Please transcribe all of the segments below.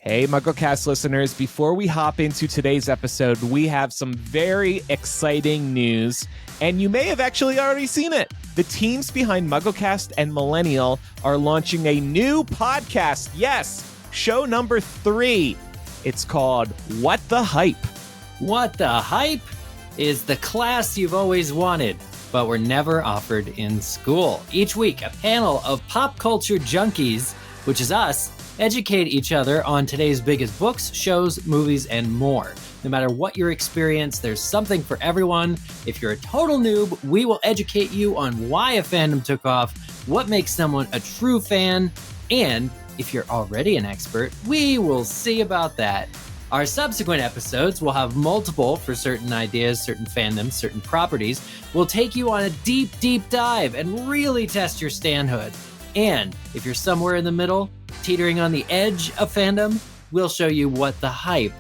Hey, MuggleCast listeners, before we hop into today's episode, we have some very exciting news, and you may have actually already seen it. The teams behind MuggleCast and Millennial are launching a new podcast. Yes, show number 3. It's called What the Hype. What the Hype is the class you've always wanted, but were never offered in school. Each week, a panel of pop culture junkies, which is us, educate each other on today's biggest books, shows, movies, and more. No matter what your experience, there's something for everyone. If you're a total noob, we will educate you on why a fandom took off, what makes someone a true fan, and if you're already an expert, we will see about that. Our subsequent episodes will have multiple for certain ideas, certain fandoms, certain properties. We'll take you on a deep, deep dive and really test your standhood. And if you're somewhere in the middle, teetering on the edge of fandom, we'll show you what the hype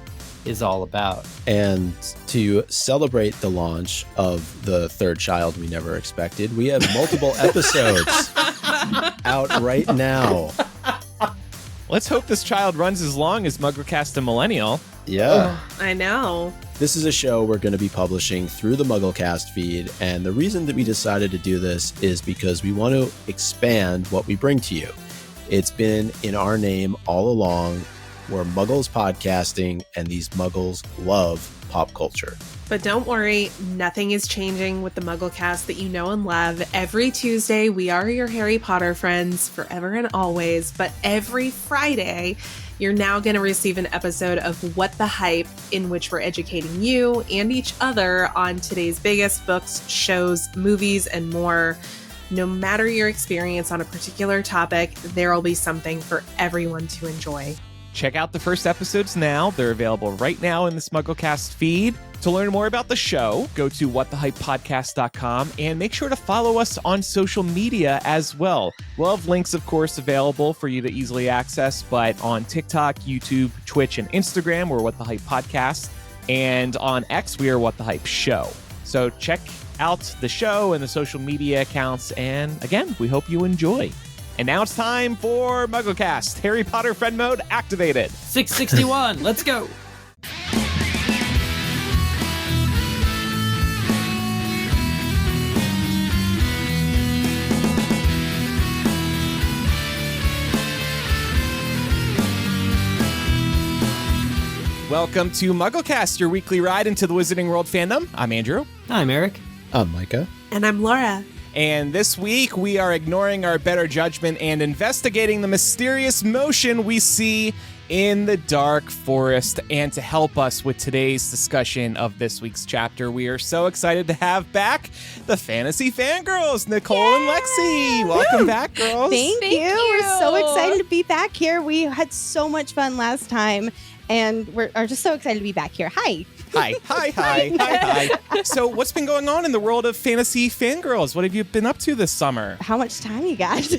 is all about. And to celebrate the launch of the third child we never expected, we have multiple episodes out right now. Let's hope this child runs as long as MuggleCast and Millennial. Yeah. I know. This is a show we're going to be publishing through the MuggleCast feed, and the reason that we decided to do this is because we want to expand what we bring to you. It's been in our name all along. We're Muggles podcasting, and these Muggles love pop culture. But don't worry, nothing is changing with the MuggleCast that you know and love. Every Tuesday, we are your Harry Potter friends forever and always. But every Friday, you're now going to receive an episode of What the Hype, in which we're educating you and each other on today's biggest books, shows, movies, and more. No matter your experience on a particular topic, there will be something for everyone to enjoy. Check out the first episodes now. They're available right now in the MuggleCast feed. To learn more about the show, go to whatthehypepodcast.com and make sure to follow us on social media as well. We'll have links, of course, available for you to easily access, but on TikTok, YouTube, Twitch, and Instagram, we're What the Hype Podcast. And on X, we are What the Hype Show. So check out the show and the social media accounts. And again, we hope you enjoy. And now it's time for MuggleCast. Harry Potter friend mode activated. 661, let's go. Welcome to MuggleCast, your weekly ride into the Wizarding World fandom. I'm Andrew. I'm Eric. I'm Micah. And I'm Laura. And this week, we are ignoring our better judgment and investigating the mysterious motion we see in the Dark Forest. And to help us with today's discussion of this week's chapter, we are so excited to have back the Fantasy Fangirls, Nicole and Lexi. Welcome back, girls. Thank you. We're so excited to be back here. We had so much fun last time, and we're just so excited to be back here. Hi. Hi. So what's been going on in the world of Fantasy Fangirls? What have you been up to this summer? How much time you got?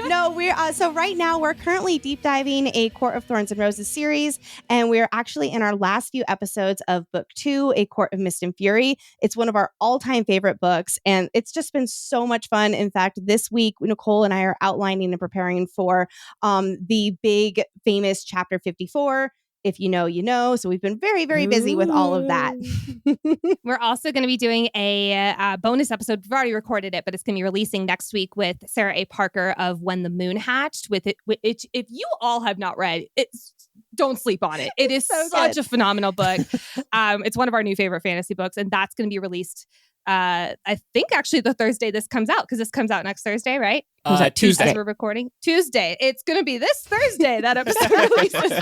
No, we're so right now we're currently deep diving a Court of Thorns and Roses series, and we're actually in our last few episodes of Book 2, A Court of Mist and Fury. It's one of our all-time favorite books, and it's just been so much fun. In fact, this week, Nicole and I are outlining and preparing for the big famous chapter 54. If you know, you know. So we've been very, very busy with all of that. We're also going to be doing a bonus episode. We've already recorded it, but it's going to be releasing next week with Sarah A. Parker of When the Moon Hatched. With it, if you all have not read it, don't sleep on it. It is so such good. a phenomenal book. It's one of our new favorite fantasy books, and that's going to be released. I think actually the Thursday this comes out, because this comes out next Thursday, right? Tuesday. As we're recording. Tuesday. It's going to be this Thursday that episode releases.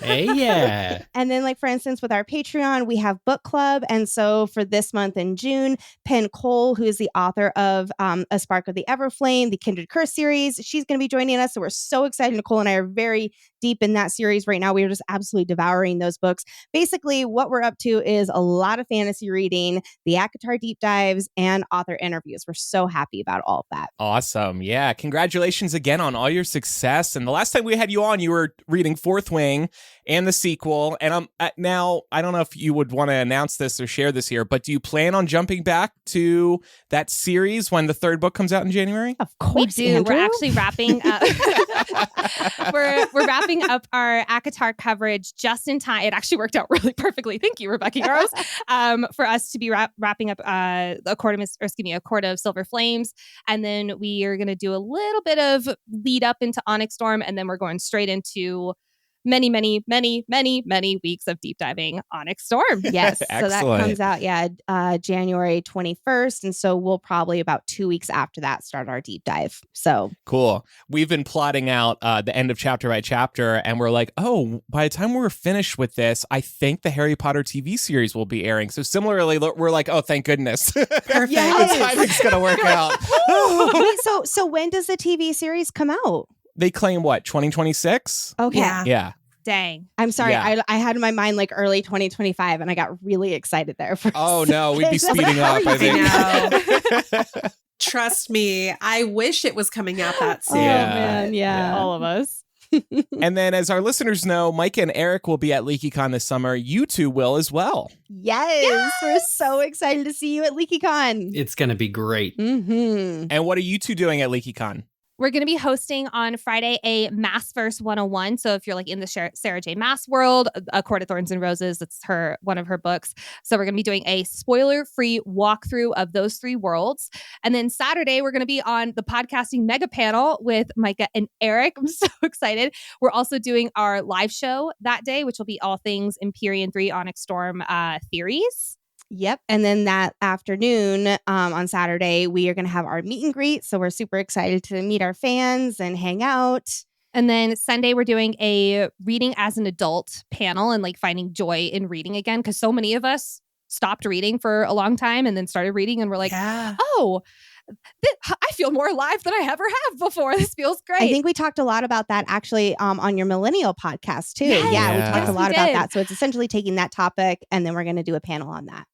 Hey, yeah. And then, like, for instance, with our Patreon, we have book club. And so for this month in June, Penn Cole, who is the author of A Spark of the Everflame, the Kindred Curse series, she's going to be joining us. So we're so excited. Nicole and I are very deep in that series right now. We are just absolutely devouring those books. Basically, what we're up to is a lot of fantasy reading, the ACOTAR deep dives, and author interviews. We're so happy about all of that. Awesome. Awesome. Yeah. Congratulations again on all your success. And the last time we had you on, you were reading Fourth Wing and the sequel. And now, I don't know if you would want to announce this or share this here, but do you plan on jumping back to that series when the third book comes out in January? Of course, We do. Andrew. We're actually wrapping up. we're wrapping up our ACOTAR coverage just in time. It actually worked out really perfectly. Thank you, Rebecca Yaros, for us to be wrapping up a Court of Silver Flames, and then we are going to do a little bit of lead up into Onyx Storm, and then we're going straight into many weeks of deep diving Onyx Storm. Yes. So that Excellent. comes out, January 21st. And so we'll probably about 2 weeks after that start our deep dive. So Cool. We've been plotting out the end of chapter by chapter, and we're like, oh, by the time we're finished with this, I think the Harry Potter TV series will be airing. So similarly, we're like, oh, thank goodness. Perfect. Yes. The timing's going to work out. Wait, so when does the TV series come out? They claim what, 2026? Okay. Yeah. Yeah. Dang. I'm sorry. Yeah. I had in my mind like early 2025 and I got really excited there. For Oh, no, we'd be second. speeding up, I think. Trust me, I wish it was coming out that Oh, soon. Yeah. man. Yeah. All of us. And then, as our listeners know, Mike and Eric will be at LeakyCon this summer. You two will as well. Yes. We're so excited to see you at LeakyCon. It's going to be great. Mm-hmm. And what are you two doing at LeakyCon? We're going to be hosting on Friday a Massverse 101. So if you're like in the Sarah J. Maas world, A Court of Thorns and Roses, that's one of her books. So we're going to be doing a spoiler-free walkthrough of those three worlds. And then Saturday, we're going to be on the podcasting mega panel with Micah and Eric. I'm so excited. We're also doing our live show that day, which will be all things Empyrean 3 Onyx Storm theories. Yep. And then that afternoon on Saturday, we are going to have our meet and greet. So we're super excited to meet our fans and hang out. And then Sunday, we're doing a reading as an adult panel and like finding joy in reading again. Because so many of us stopped reading for a long time and then started reading and we're like, oh, I feel more alive than I ever have before. This feels great. I think we talked a lot about that actually on your millennial podcast too. Yes. Yeah, we Yes, talked a we lot about did. that. So it's essentially taking that topic and then we're going to do a panel on that.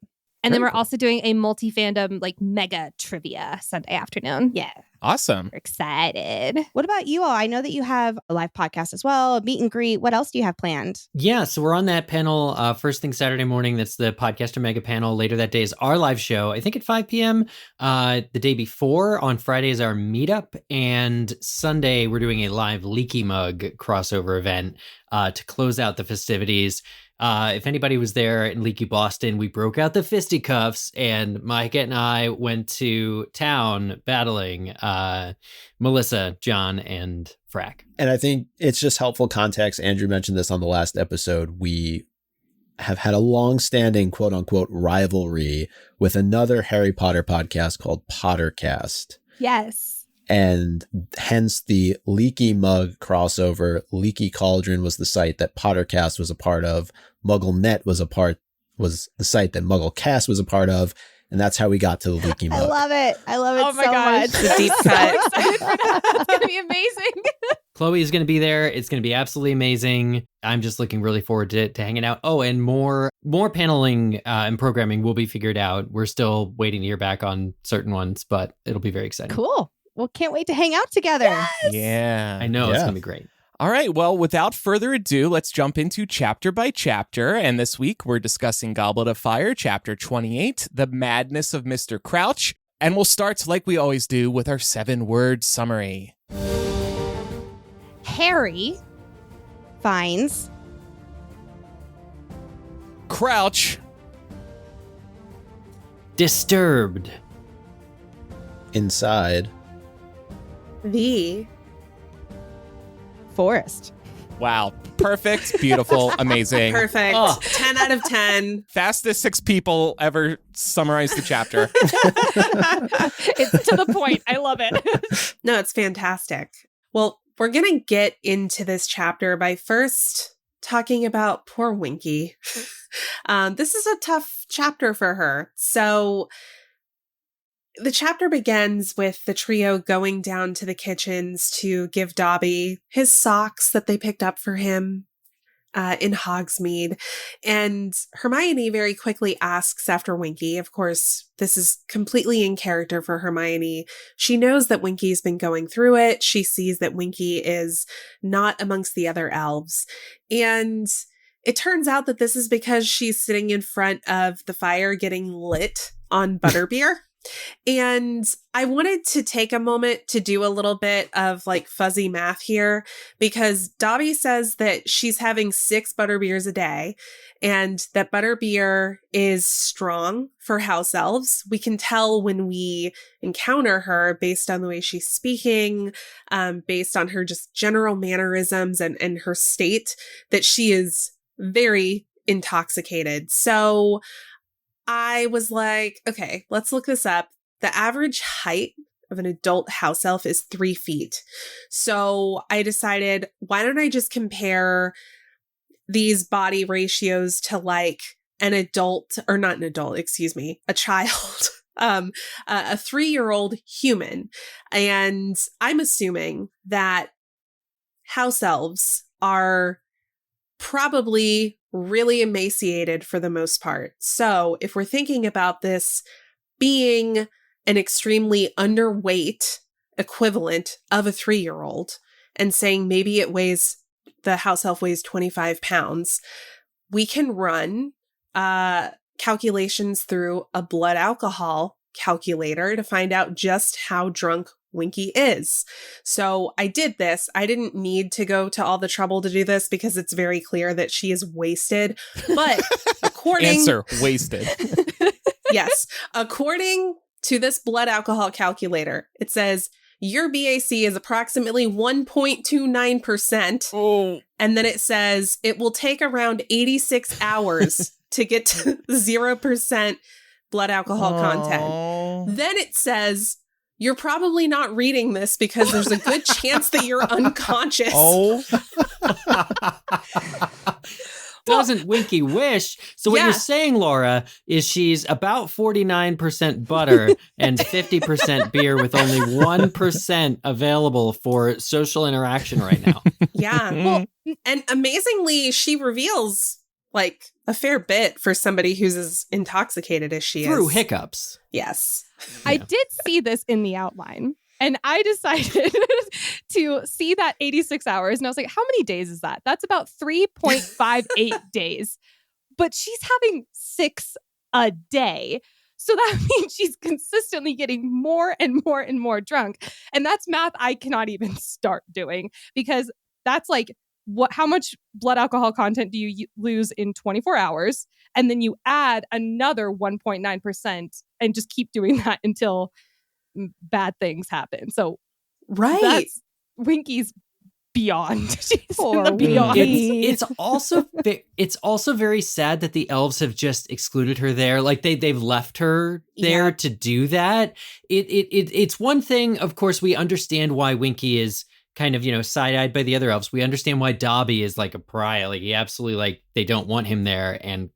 And then Very we're cool. also doing a multi-fandom like mega trivia Sunday afternoon. Yeah. Awesome. We're excited. What about you all? I know that you have a live podcast as well, a meet and greet. What else do you have planned? Yeah, so we're on that panel first thing Saturday morning. That's the Podcaster Mega Panel. Later that day is our live show, I think at 5 p.m. The day before, on Friday, is our meetup. And Sunday, we're doing a live Leaky Mug crossover event to close out the festivities. If anybody was there in Leaky Boston, we broke out the fisticuffs and Mike and I went to town battling Melissa, John, and Frack. And I think it's just helpful context. Andrew mentioned this on the last episode. We have had a long-standing quote unquote rivalry with another Harry Potter podcast called Pottercast. Yes. And hence the Leaky Mug crossover. Leaky Cauldron was the site that Pottercast was a part of. MuggleNet was the site that MuggleCast was a part of. And that's how we got to the Leaky Mug. I love it. I love it Oh my so God. much. The deep I'm so cut. excited for that. It's going to be amazing. Chloe is going to be there. It's going to be absolutely amazing. I'm just looking really forward to hanging out. Oh, and more paneling and programming will be figured out. We're still waiting to hear back on certain ones, but it'll be very exciting. Cool. Well, can't wait to hang out together. Yeah. I know it's Yeah. going to be great. All right. Well, without further ado, let's jump into chapter by chapter. And this week, we're discussing Goblet of Fire, chapter 28, The Madness of Mr. Crouch. And we'll start, like we always do, with our 7-word summary. Harry Finds Crouch Disturbed. Inside. The Forest. Wow. Perfect, beautiful, amazing. perfect. Oh. 10 out of 10. Fastest 6 people ever summarized the chapter. It's to the point. I love it. No, it's fantastic. Well, we're going to get into this chapter by first talking about poor Winky. This is a tough chapter for her. So the chapter begins with the trio going down to the kitchens to give Dobby his socks that they picked up for him. in Hogsmeade. And Hermione very quickly asks after Winky. Of course, this is completely in character for Hermione. She knows that Winky's been going through it. She sees that Winky is not amongst the other elves. And it turns out that this is because she's sitting in front of the fire getting lit on butterbeer. And I wanted to take a moment to do a little bit of like fuzzy math here, because Dobby says that she's having 6 butterbeers a day and that butterbeer is strong for house elves. We can tell when we encounter her based on the way she's speaking, based on her just general mannerisms and her state, that she is very intoxicated. So I was like, okay, let's look this up. The average height of an adult house elf is 3 feet. So I decided, why don't I just compare these body ratios to like an adult, or not an adult, excuse me, a child, a 3-year-old human. And I'm assuming that house elves are probably really emaciated for the most part. So if we're thinking about this being an extremely underweight equivalent of a 3-year-old and saying maybe the house elf weighs 25 pounds, we can run calculations through a blood alcohol calculator to find out just how drunk Winky is. So I did this. I didn't need to go to all the trouble to do this because it's very clear that she is wasted. But Answer, wasted. Yes. According to this blood alcohol calculator, it says your BAC is approximately 1.29%. Oh. And then it says it will take around 86 hours to get to 0% blood alcohol content. Then it says you're probably not reading this because there's a good chance that you're unconscious. Oh. Doesn't Winky wish? So what you're saying, Laura, is she's about 49% butter and 50% beer with only 1% available for social interaction right now. Yeah. Well, and amazingly, she reveals like a fair bit for somebody who's as intoxicated as she is. Through hiccups. Yes. I did see this in the outline, and I decided to see that 86 hours. And I was like, how many days is that? That's about 3.58 days. But she's having 6 a day. So that means she's consistently getting more and more and more drunk. And that's math I cannot even start doing, because that's like, how much blood alcohol content do you lose in 24 hours? And then you add another 1.9% and just keep doing that until bad things happen. So that's Winky's beyond. She's in the beyond. It's also very sad that the elves have just excluded her there. Like they've left her there to do that. It's one thing, of course, we understand why Winky is kind of, side-eyed by the other elves. We understand why Dobby is like a pariah. Like he absolutely, like, they don't want him there and,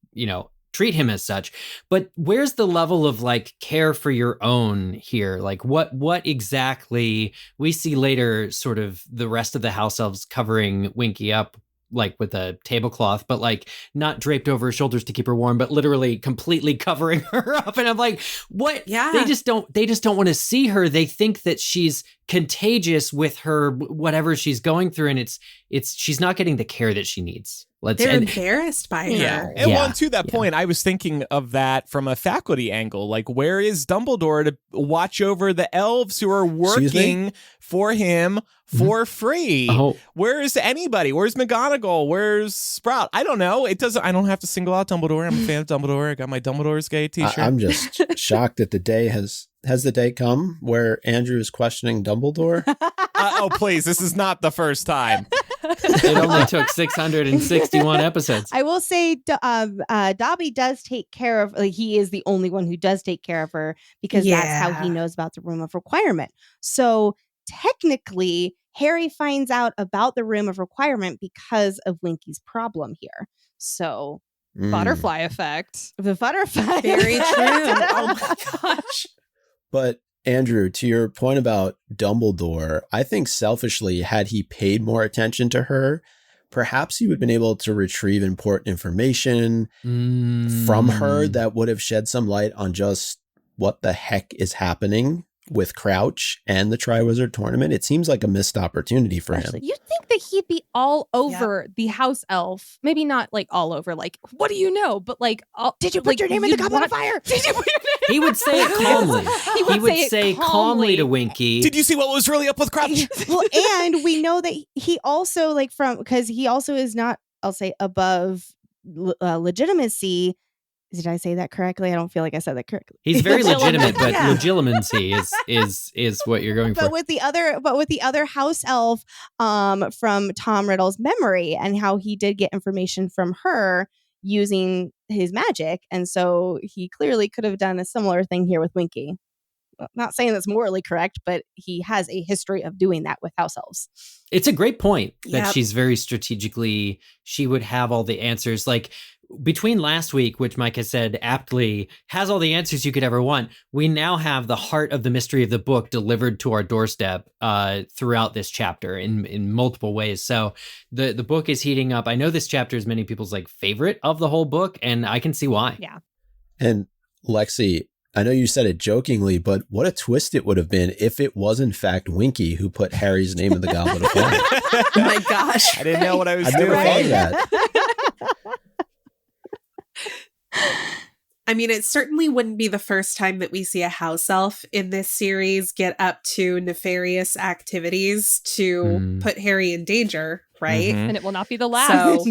treat him as such. But where's the level of like care for your own here? Like what exactly we see later, sort of the rest of the house elves covering Winky up like with a tablecloth, but like not draped over her shoulders to keep her warm, but literally completely covering her up. And I'm like, what? Yeah. They just don't want to see her. They think that she's contagious with her, whatever she's going through. And she's not getting the care that she needs. They're embarrassed by her. Yeah. And well, to that point, I was thinking of that from a faculty angle. Like, where is Dumbledore to watch over the elves who are working for him for free? Oh. Where's anybody? Where's McGonagall? Where's Sprout? I don't know. I don't have to single out Dumbledore. I'm a fan of Dumbledore. I got my Dumbledore's Gay t-shirt. I'm just shocked that the day has the day come where Andrew is questioning Dumbledore? Oh, please. This is not the first time. It only took 661 episodes. I will say Dobby does take care of, he is the only one who does take care of her because that's how he knows about the Room of Requirement. So technically, Harry finds out about the Room of Requirement because of Winky's problem here. So butterfly effect. The butterfly. Very true. Oh my gosh. But Andrew, to your point about Dumbledore, I think selfishly, had he paid more attention to her, perhaps he would have been able to retrieve important information from her that would have shed some light on just what the heck is happening with Crouch and the Triwizard Tournament. It seems like a missed opportunity for him. You'd think that he'd be all over the house elf. Maybe not like all over, like, what do you know? But like, did you put your name in the Goblet of Fire? Did you put your name? He would say it calmly. He would say calmly to Winky. Did you see what was really up with Crouch? Well, and we know that he also because he also is not, I'll say, above legitimacy. Did I say that correctly? I don't feel like I said that correctly. He's very legitimate, but legitimacy is what you're going for. But with the other house elf from Tom Riddle's memory, and how he did get information from her using his magic, and so he clearly could have done a similar thing here with Winky. Well, not saying that's morally correct, but he has a history of doing that with house elves. It's a great point that she's very strategically, she would have all the answers. Like between last week, which Mike has said aptly, has all the answers you could ever want. We now have the heart of the mystery of the book delivered to our doorstep throughout this chapter in multiple ways. So the book is heating up. I know this chapter is many people's like favorite of the whole book, and I can see why. Yeah. And Lexi, I know you said it jokingly, but what a twist it would have been if it was in fact Winky who put Harry's name in the Goblet of Fire. Oh my gosh. I didn't know what I was I doing. never thought of that. I mean, it certainly wouldn't be the first time that we see a house elf in this series get up to nefarious activities to put Harry in danger, right? Mm-hmm. And it will not be the last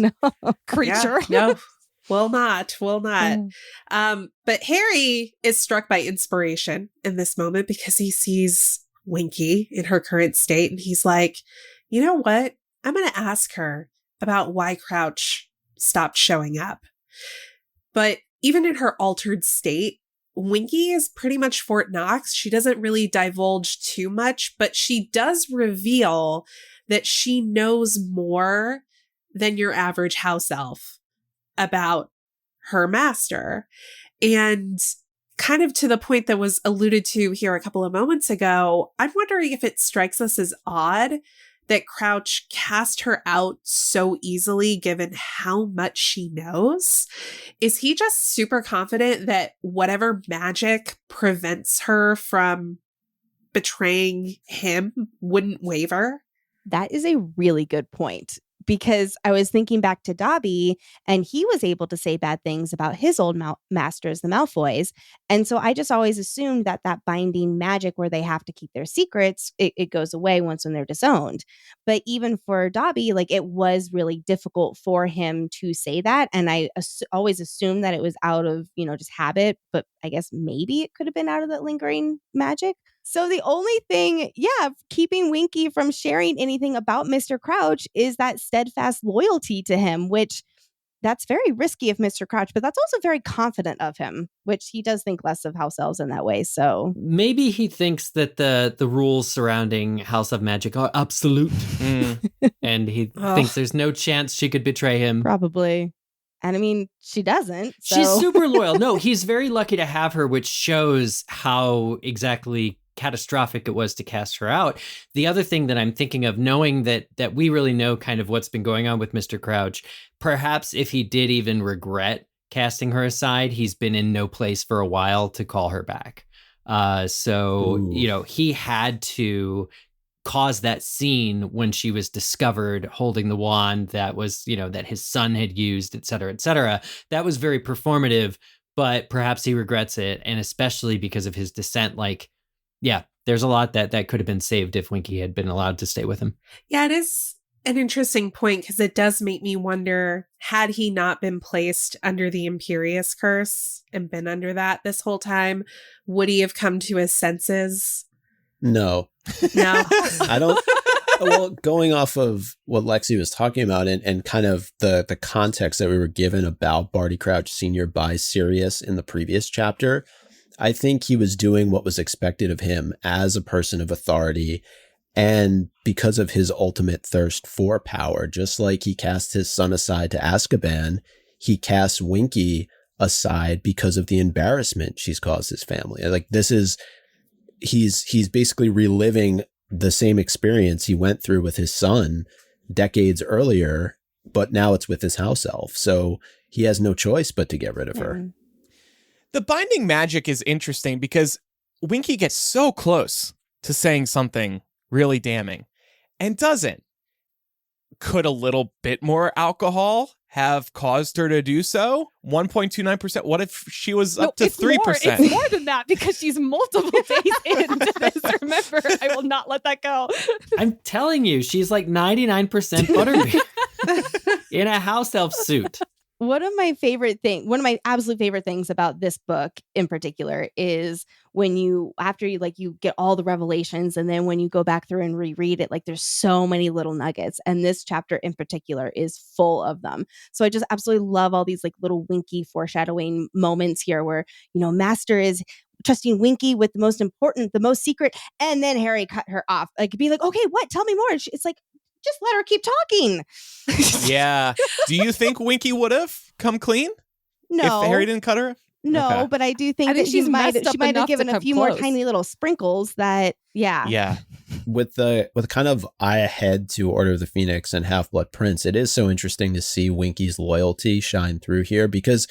creature. Yeah, no, will not. But Harry is struck by inspiration in this moment because he sees Winky in her current state. And he's like, you know what? I'm going to ask her about why Crouch stopped showing up. But even in her altered state, Winky is pretty much Fort Knox. She doesn't really divulge too much, but she does reveal that she knows more than your average house elf about her master. And kind of to the point that was alluded to here a couple of moments ago, I'm wondering if it strikes us as odd that Crouch cast her out so easily given how much she knows. Is he just super confident that whatever magic prevents her from betraying him wouldn't waver? That is a really good point, because I was thinking back to Dobby, and he was able to say bad things about his old masters, the Malfoys. And so I just always assumed that binding magic where they have to keep their secrets, it goes away once when they're disowned. But even for Dobby, like, it was really difficult for him to say that. And I always assumed that it was out of, just habit, but I guess maybe it could have been out of that lingering magic. So the only thing, keeping Winky from sharing anything about Mr. Crouch is that steadfast loyalty to him, which that's very risky of Mr. Crouch, but that's also very confident of him, which he does think less of house elves in that way. So maybe he thinks that the rules surrounding House of Magic are absolute, and he thinks there's no chance she could betray him. Probably. And I mean, she doesn't. So. She's super loyal. No, he's very lucky to have her, which shows how exactly catastrophic it was to cast her out. The other thing that I'm thinking of, knowing that we really know kind of what's been going on with Mr. Crouch, perhaps if he did even regret casting her aside, he's been in no place for a while to call her back. He had to cause that scene when she was discovered holding the wand that was, that his son had used, et cetera, et cetera. That was very performative, but perhaps he regrets it. And especially because of his descent, there's a lot that could have been saved if Winky had been allowed to stay with him. Yeah, it is an interesting point because it does make me wonder, had he not been placed under the Imperious Curse and been under that this whole time, would he have come to his senses? No. I don't. Well, going off of what Lexi was talking about and kind of the context that we were given about Barty Crouch Sr. by Sirius in the previous chapter, I think he was doing what was expected of him as a person of authority, and because of his ultimate thirst for power. Just like he cast his son aside to Azkaban, he casts Winky aside because of the embarrassment she's caused his family. Like, he's basically reliving the same experience he went through with his son decades earlier but now it's with his house elf. So he has no choice but to get rid of her. The binding magic is interesting because Winky gets so close to saying something really damning and doesn't. Could a little bit more alcohol have caused her to do so? 1.29%. What if she was up to 3%? It's more than that because she's multiple days into this. Remember, I will not let that go. I'm telling you, she's like 99% butterbeer in a house elf suit. One of my absolute favorite things about this book in particular is when after you get all the revelations, and then when you go back through and reread it, like there's so many little nuggets, and this chapter in particular is full of them. So I just absolutely love all these like little Winky foreshadowing moments here where, Master is trusting Winky with the most important, the most secret, and then Harry cut her off, like be like, okay, what? Tell me more. And it's like, just let her keep talking. Yeah. Do you think Winky would have come clean? No. If Harry didn't cut her? No, Okay. But I do think that she's she might have enough given to a come few more close. tiny little sprinkles that, Yeah. With kind of eye ahead to Order of the Phoenix and Half-Blood Prince, it is so interesting to see Winky's loyalty shine through here, because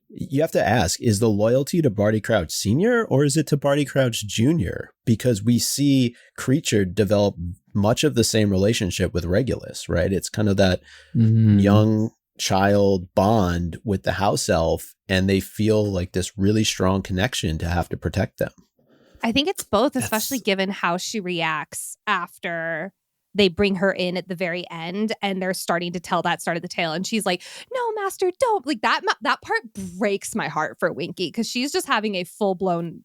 you have to ask, is the loyalty to Barty Crouch Sr. or is it to Barty Crouch Jr.? Because we see Creature develop much of the same relationship with Regulus, right? It's kind of that young child bond with the house elf, and they feel like this really strong connection to have to protect them. I think it's both, especially given how she reacts after they bring her in at the very end and they're starting to tell that start of the tale. And she's like, no, Master, don't. Like that part breaks my heart for Winky because she's just having a full blown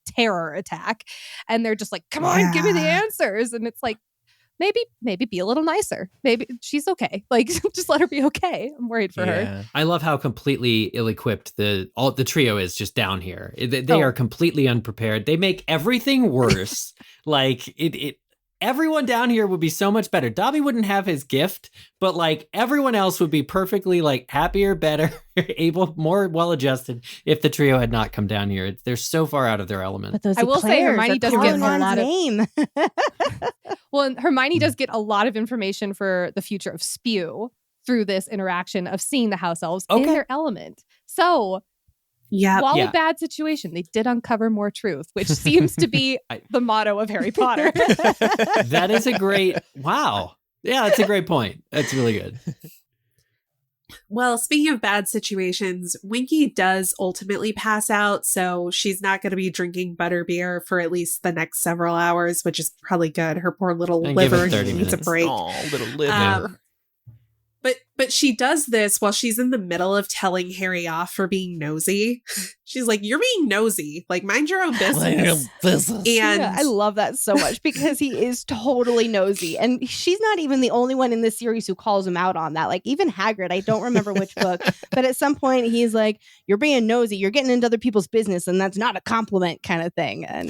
terror attack. And they're just like, come on, give me the answers. And it's like, maybe be a little nicer. Maybe she's okay. Like, just let her be okay. I'm worried for her. I love how completely ill-equipped the trio is just down here. They are completely unprepared. They make everything worse. Like everyone down here would be so much better. Dobby wouldn't have his gift, but like everyone else would be perfectly like happier, better, able, more well-adjusted if the trio had not come down here. They're so far out of their element. But those I will say Hermione does get a lot of name. Well, and Hermione does get a lot of information for the future of Spew through this interaction of seeing the house elves in their element. So while a bad situation, they did uncover more truth, which seems to be the motto of Harry Potter. That is a great, wow. Yeah, that's a great point. That's really good. Well, speaking of bad situations, Winky does ultimately pass out, so she's not going to be drinking butterbeer for at least the next several hours, which is probably good. Her poor little liver needs a break. Oh, little liver. But she does this while she's in the middle of telling Harry off for being nosy. She's like, you're being nosy. Like, mind your own business. And I love that so much because he is totally nosy. And she's not even the only one in this series who calls him out on that. Like, even Hagrid, I don't remember which book, but at some point he's like, you're being nosy. You're getting into other people's business, and that's not a compliment kind of thing. And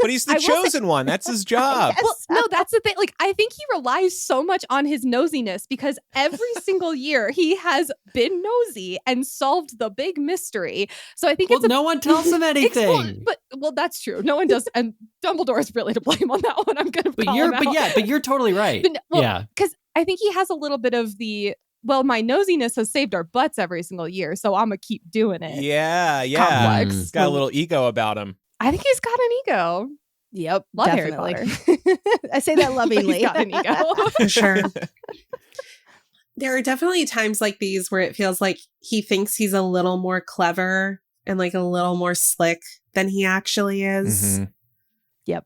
But he's the chosen one. That's his job. Well, no, that's the thing. Like, I think he relies so much on his nosiness because every single year he has been nosy and solved the big mystery. So I think no one tells him anything. Well, that's true. No one does, and Dumbledore is really to blame on that one. I'm gonna call him out. But you're totally right. Because I think he has a little bit of the my nosiness has saved our butts every single year, so I'm gonna keep doing it. Yeah. Complex. He's got a little ego about him. I think he's got an ego. Yep, love definitely. Harry Potter. I say that lovingly. He's got an ego. For sure. There are definitely times like these where it feels like he thinks he's a little more clever and like a little more slick than he actually is. Mm-hmm. Yep.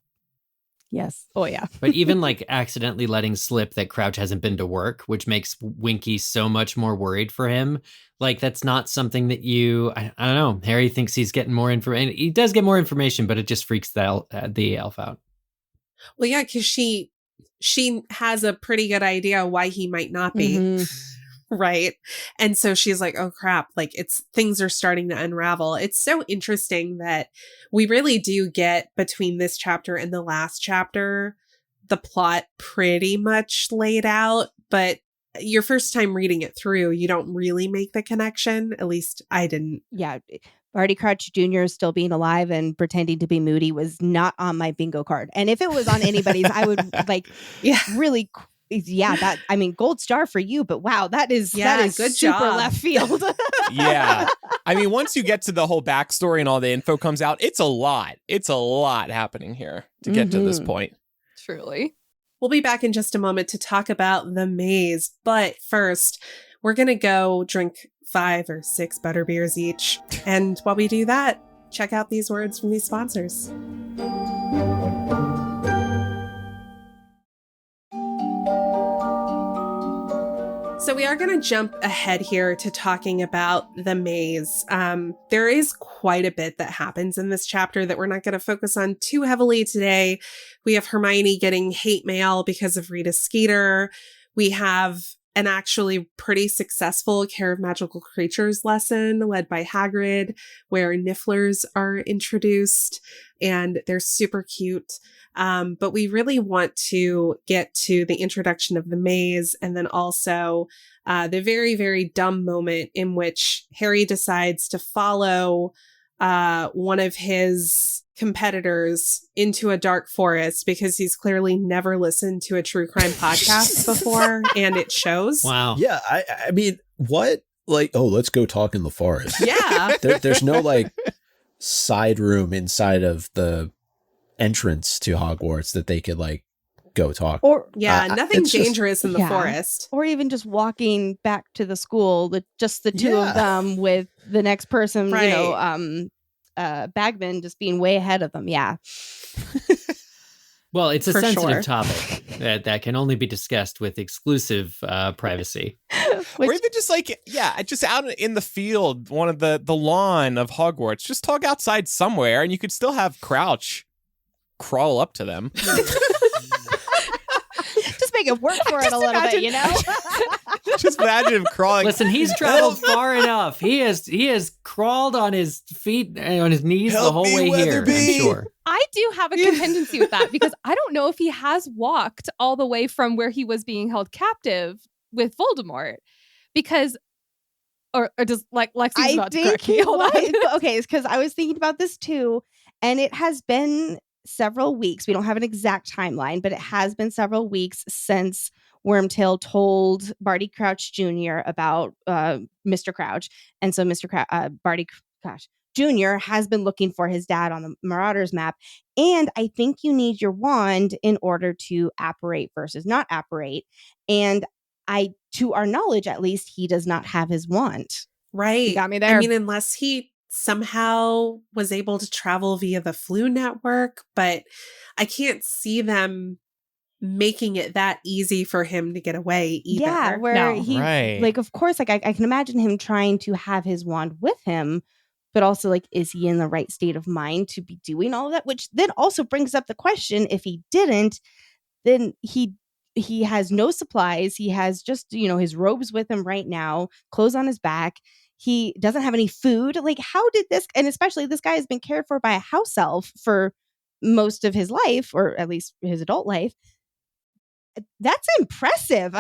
Yes. Oh, yeah. But even like accidentally letting slip that Crouch hasn't been to work, which makes Winky so much more worried for him. Like, that's not something that I don't know. Harry thinks he's getting more information. He does get more information, but it just freaks the elf out. Well, yeah, because she has a pretty good idea why he might not be. Mm-hmm. Right. And so she's like, oh crap, like things are starting to unravel. It's so interesting that we really do get between this chapter and the last chapter, the plot pretty much laid out, but your first time reading it through, you don't really make the connection. At least I didn't. Yeah. Barty Crouch Jr. still being alive and pretending to be moody was not on my bingo card. And if it was on anybody's, I would really Yeah, gold star for you, but wow, that is good super job. left field. Yeah. I mean, once you get to the whole backstory and all the info comes out, it's a lot. It's a lot happening here to get to this point. Truly. We'll be back in just a moment to talk about the maze. But first, we're going to go drink 5 or 6 butterbeers each. And while we do that, check out these words from these sponsors. So we are going to jump ahead here to talking about the maze. There is quite a bit that happens in this chapter that we're not going to focus on too heavily today. We have Hermione getting hate mail because of Rita Skeeter. We have an actually pretty successful Care of Magical Creatures lesson led by Hagrid, where Nifflers are introduced, and they're super cute. But we really want to get to the introduction of the maze, and then also the very, very dumb moment in which Harry decides to follow one of his competitors into a dark forest because he's clearly never listened to a true crime podcast before, and it shows. Wow. Yeah, I mean, what? Like, oh, let's go talk in the forest. Yeah. There's no like side room inside of the entrance to Hogwarts that they could like go talk. Or Nothing it's just- dangerous in the forest. or even just walking back to the school, just the two of them with the next person, Right. Bagman just being way ahead of them. Yeah. Well, it's a For sensitive sure. topic that can only be discussed with exclusive privacy. Which- Or even just like, just out in the field, one of the lawn of Hogwarts. Just talk outside somewhere and you could still have Crouch crawl up to them. just make it work for it a little bit, you know? Just imagine him crawling. Listen, he's traveled far enough. He has crawled on his feet and on his knees the Help whole me, way here, Weatherby. I'm sure. I do have a contingency with that because I don't know if he has walked all the way from where he was being held captive with Voldemort. Because or does Lexi's about to correct me. Hold on. Okay, it's because I was thinking about this too, and it has been several weeks. We don't have an exact timeline, but it has been several weeks since Wormtail told Barty Crouch Jr. about Mr. Crouch, and so Barty Crouch Jr. has been looking for his dad on the Marauders map, and I think you need your wand in order to apparate versus not apparate, and to our knowledge, at least, he does not have his wand. Right. You got me there. I mean, unless he somehow was able to travel via the flu network, but I can't see them making it that easy for him to get away either. Yeah, where No. he, Right. like, of course, like, I can imagine him trying to have his wand with him, but also, like, is he in the right state of mind to be doing all of that? Which then also brings up the question, if he didn't, then he has no supplies. He has just, his robes with him right now, clothes on his back. He doesn't have any food. Like, how did this, and especially this guy has been cared for by a house elf for most of his life, or at least his adult life. That's impressive.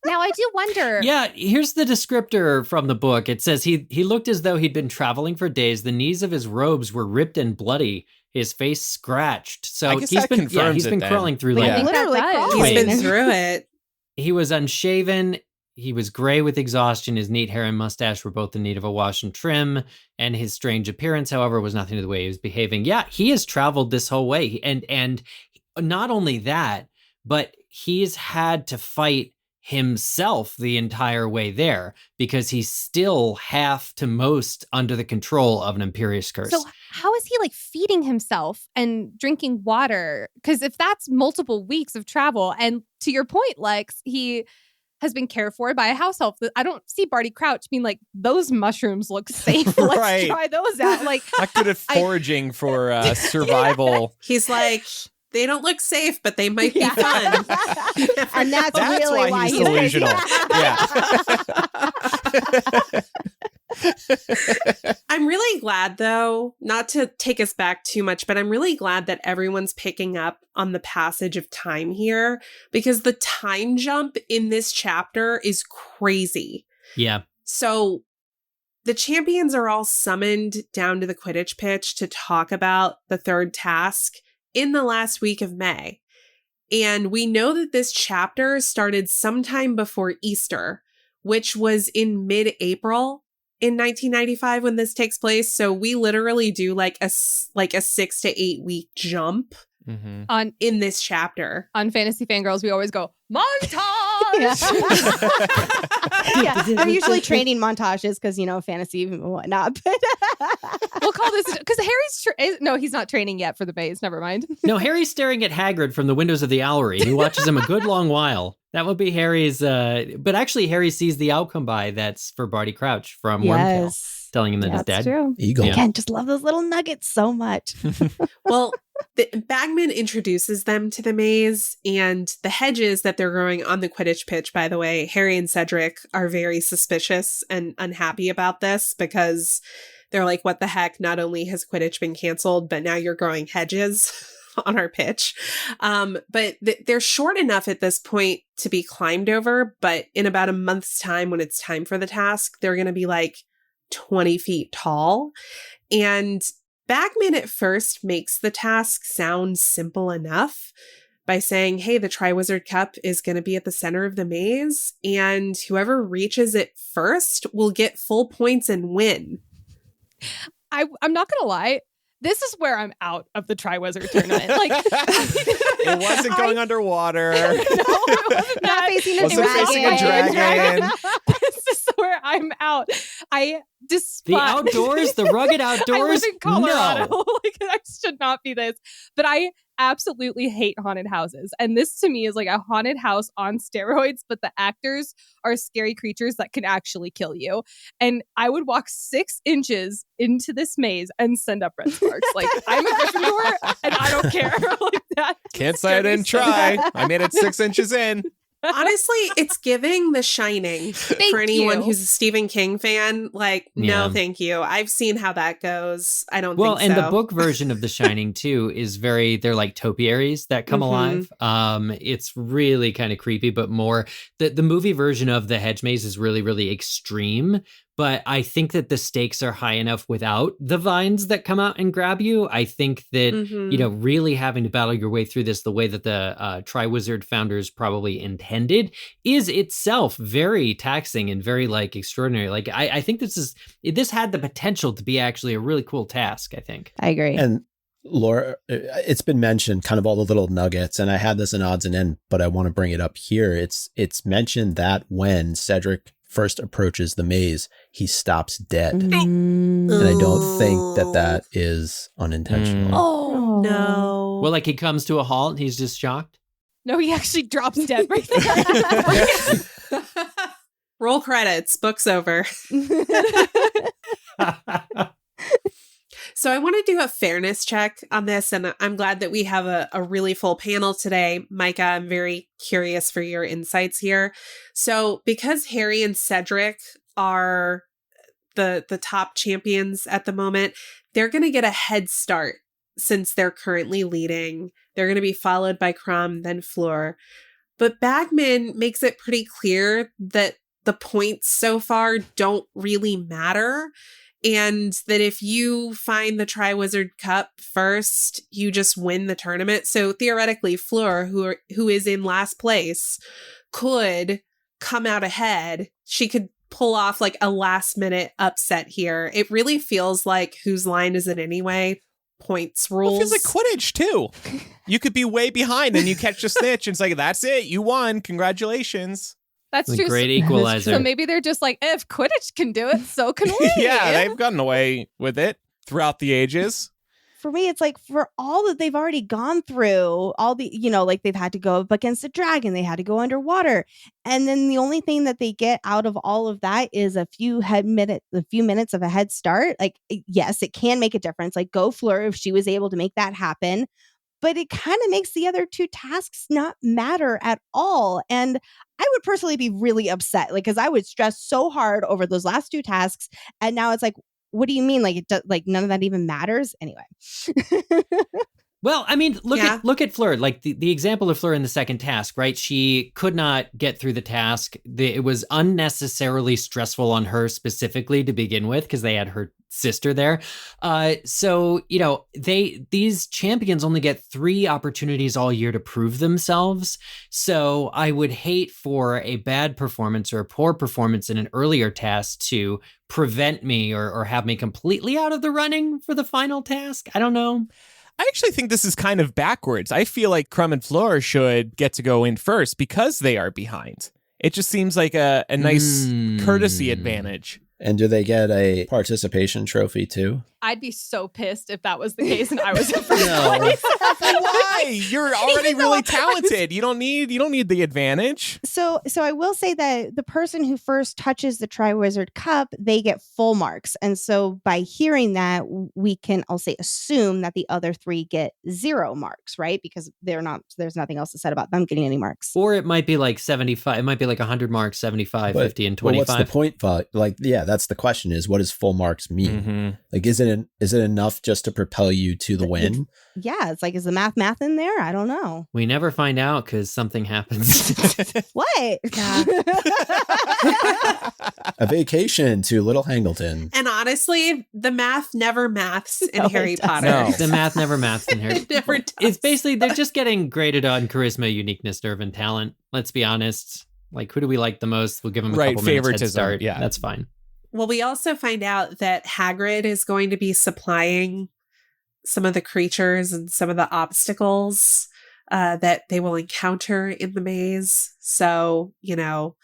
Now I do wonder. Yeah, here's the descriptor from the book. It says he looked as though he'd been traveling for days. The knees of his robes were ripped and bloody, his face scratched. So I guess he's that been confirms he's it been then. crawling through Like, like I think literally that does. crawling. He's been through it. He was unshaven. He was gray with exhaustion. His neat hair and mustache were both in need of a wash and trim. And his strange appearance, however, was nothing to the way he was behaving. Yeah, he has traveled this whole way. And not only that, but he's had to fight himself the entire way there because he's still half to most under the control of an Imperious curse. So how is he like feeding himself and drinking water? Because if that's multiple weeks of travel, and to your point, Lex, he has been cared for by a house elf. I don't see Barty Crouch being like, those mushrooms look safe. Let's Right. try those out. Like, Not good at foraging for survival. He's like, they don't look safe, but they might be Yeah. fun. And that's really why he's he's delusional. Yeah. I'm really glad, though, not to take us back too much, but I'm really glad that everyone's picking up on the passage of time here, because the time jump in this chapter is crazy. yeah. So the champions are all summoned down to the Quidditch pitch to talk about the third task in the last week of May. And we know that this chapter started sometime before Easter, which was in mid-April in 1995 when this takes place. So we literally do like a 6 to 8 week jump in this chapter. On Fantasy Fangirls, we always go, montage! Yeah, they're usually training montages because, fantasy and whatnot. But we'll call this, because Harry's, no, he's not training yet for the maze. Never mind. No, Harry's staring at Hagrid from the windows of the Owlery. He watches him a good long while. That would be Harry's, but actually Harry sees the outcome by that's for Barty Crouch from Wormtail, telling him that his dad. True. Eagle. Again, just love those little nuggets so much. Well, Bagman introduces them to the maze, and the hedges that they're growing on the Quidditch pitch, by the way, Harry and Cedric are very suspicious and unhappy about this because they're like, what the heck? Not only has Quidditch been canceled, but now you're growing hedges on our pitch. But they're short enough at this point to be climbed over, but in about a month's time, when it's time for the task, they're going to be like 20 feet tall. And Bagman at first makes the task sound simple enough by saying, hey, the Triwizard Cup is going to be at the center of the maze, and whoever reaches it first will get full points and win. I'm not going to lie. This is where I'm out of the Triwizard Tournament. Like, it wasn't going underwater. No, it wasn't Not facing a Wasn't facing a dragon. This is where I'm out. I despise the outdoors, the rugged outdoors. I live in Colorado. No. Like, I should not be this. But I absolutely hate haunted houses. And this to me is like a haunted house on steroids, but the actors are scary creatures that can actually kill you. And I would walk 6 inches into this maze and send up red sparks. Like, I'm a Gryffindor and I don't care. Like that. Can't say I didn't try. I made it 6 inches in. Honestly, it's giving The Shining for anyone who's a Stephen King fan. Like, no, thank you. I've seen how that goes. I don't think so. Well, and the book version of The Shining, too, is they're like topiaries that come alive. It's really kind of creepy, but more, the movie version of the hedge maze is really, really extreme. But I think that the stakes are high enough without the vines that come out and grab you. I think that, really having to battle your way through this the way that the Triwizard founders probably intended is itself very taxing and very extraordinary. Like, I think this had the potential to be actually a really cool task, I think. I agree. And Laura, it's been mentioned kind of all the little nuggets, and I had this in odds and ends, but I want to bring it up here. It's mentioned that when Cedric first approaches the maze, he stops dead. And I don't think that is unintentional. Oh, no. Well, like he comes to a halt and he's just shocked? No, he actually drops dead right there. Roll credits. Book's over. So I want to do a fairness check on this, and I'm glad that we have a really full panel today. Micah, I'm very curious for your insights here. So because Harry and Cedric are the top champions at the moment, they're going to get a head start since they're currently leading. They're going to be followed by Krum, then Fleur. But Bagman makes it pretty clear that the points so far don't really matter. And that if you find the Triwizard Cup first, you just win the tournament. So theoretically, Fleur, who is in last place, could come out ahead. She could pull off like a last minute upset here. It really feels like whose line is it anyway? Points rules. Well, it feels like Quidditch too. You could be way behind and you catch a snitch and it's like, that's it. You won. Congratulations. That's a true. Great equalizer. So maybe they're just like, if Quidditch can do it, so can we. Yeah, they've gotten away with it throughout the ages. For me, it's like for all that they've already gone through, all the, like they've had to go up against a dragon, they had to go underwater. And then the only thing that they get out of all of that is a few minutes of a head start. Like, yes, it can make a difference. Like, go Fleur if she was able to make that happen. But it kind of makes the other 2 tasks not matter at all. And I would personally be really upset, because I would stress so hard over those last 2 tasks. And now it's like, what do you mean? Like, none of that even matters anyway. Well, I mean, look at Fleur, like the example of Fleur in the second task, right? She could not get through the task. It was unnecessarily stressful on her specifically to begin with, because they had her sister there. So, you know, these champions only get 3 opportunities all year to prove themselves. So I would hate for a bad performance or a poor performance in an earlier task to prevent me or have me completely out of the running for the final task. I don't know. I actually think this is kind of backwards. I feel like Krum and Fleur should get to go in first because they are behind. It just seems like a nice courtesy advantage. And do they get a participation trophy too? I'd be so pissed if that was the case and I was in first No. place. Why? You're already really talented. You don't need the advantage. So I will say that the person who first touches the Triwizard Cup, they get full marks. And so by hearing that, we can, I'll say, assume that the other 3 get 0 marks, right? Because there's nothing else to said about them getting any marks. Or it might be like 75. It might be like 100 marks, 75, 50, and 25. Well, what's the point? Like, yeah, that's the question is, what does full marks mean? Mm-hmm. Like, is it enough just to propel you to the win? Yeah, it's like, is the math in there? I don't know. We never find out because something happens. What? A vacation to Little Hangleton. And honestly, the math never maths in No, Harry it doesn't. Potter. No. The math never maths in Harry. It never does. It's basically, they're just getting graded on charisma, uniqueness, nerve, and talent. Let's be honest. Like, who do we like the most? We'll give them a Right, couple minutes head favoritism, start. yeah. That's fine. Well, we also find out that Hagrid is going to be supplying some of the creatures and some of the obstacles that they will encounter in the maze. So, you know,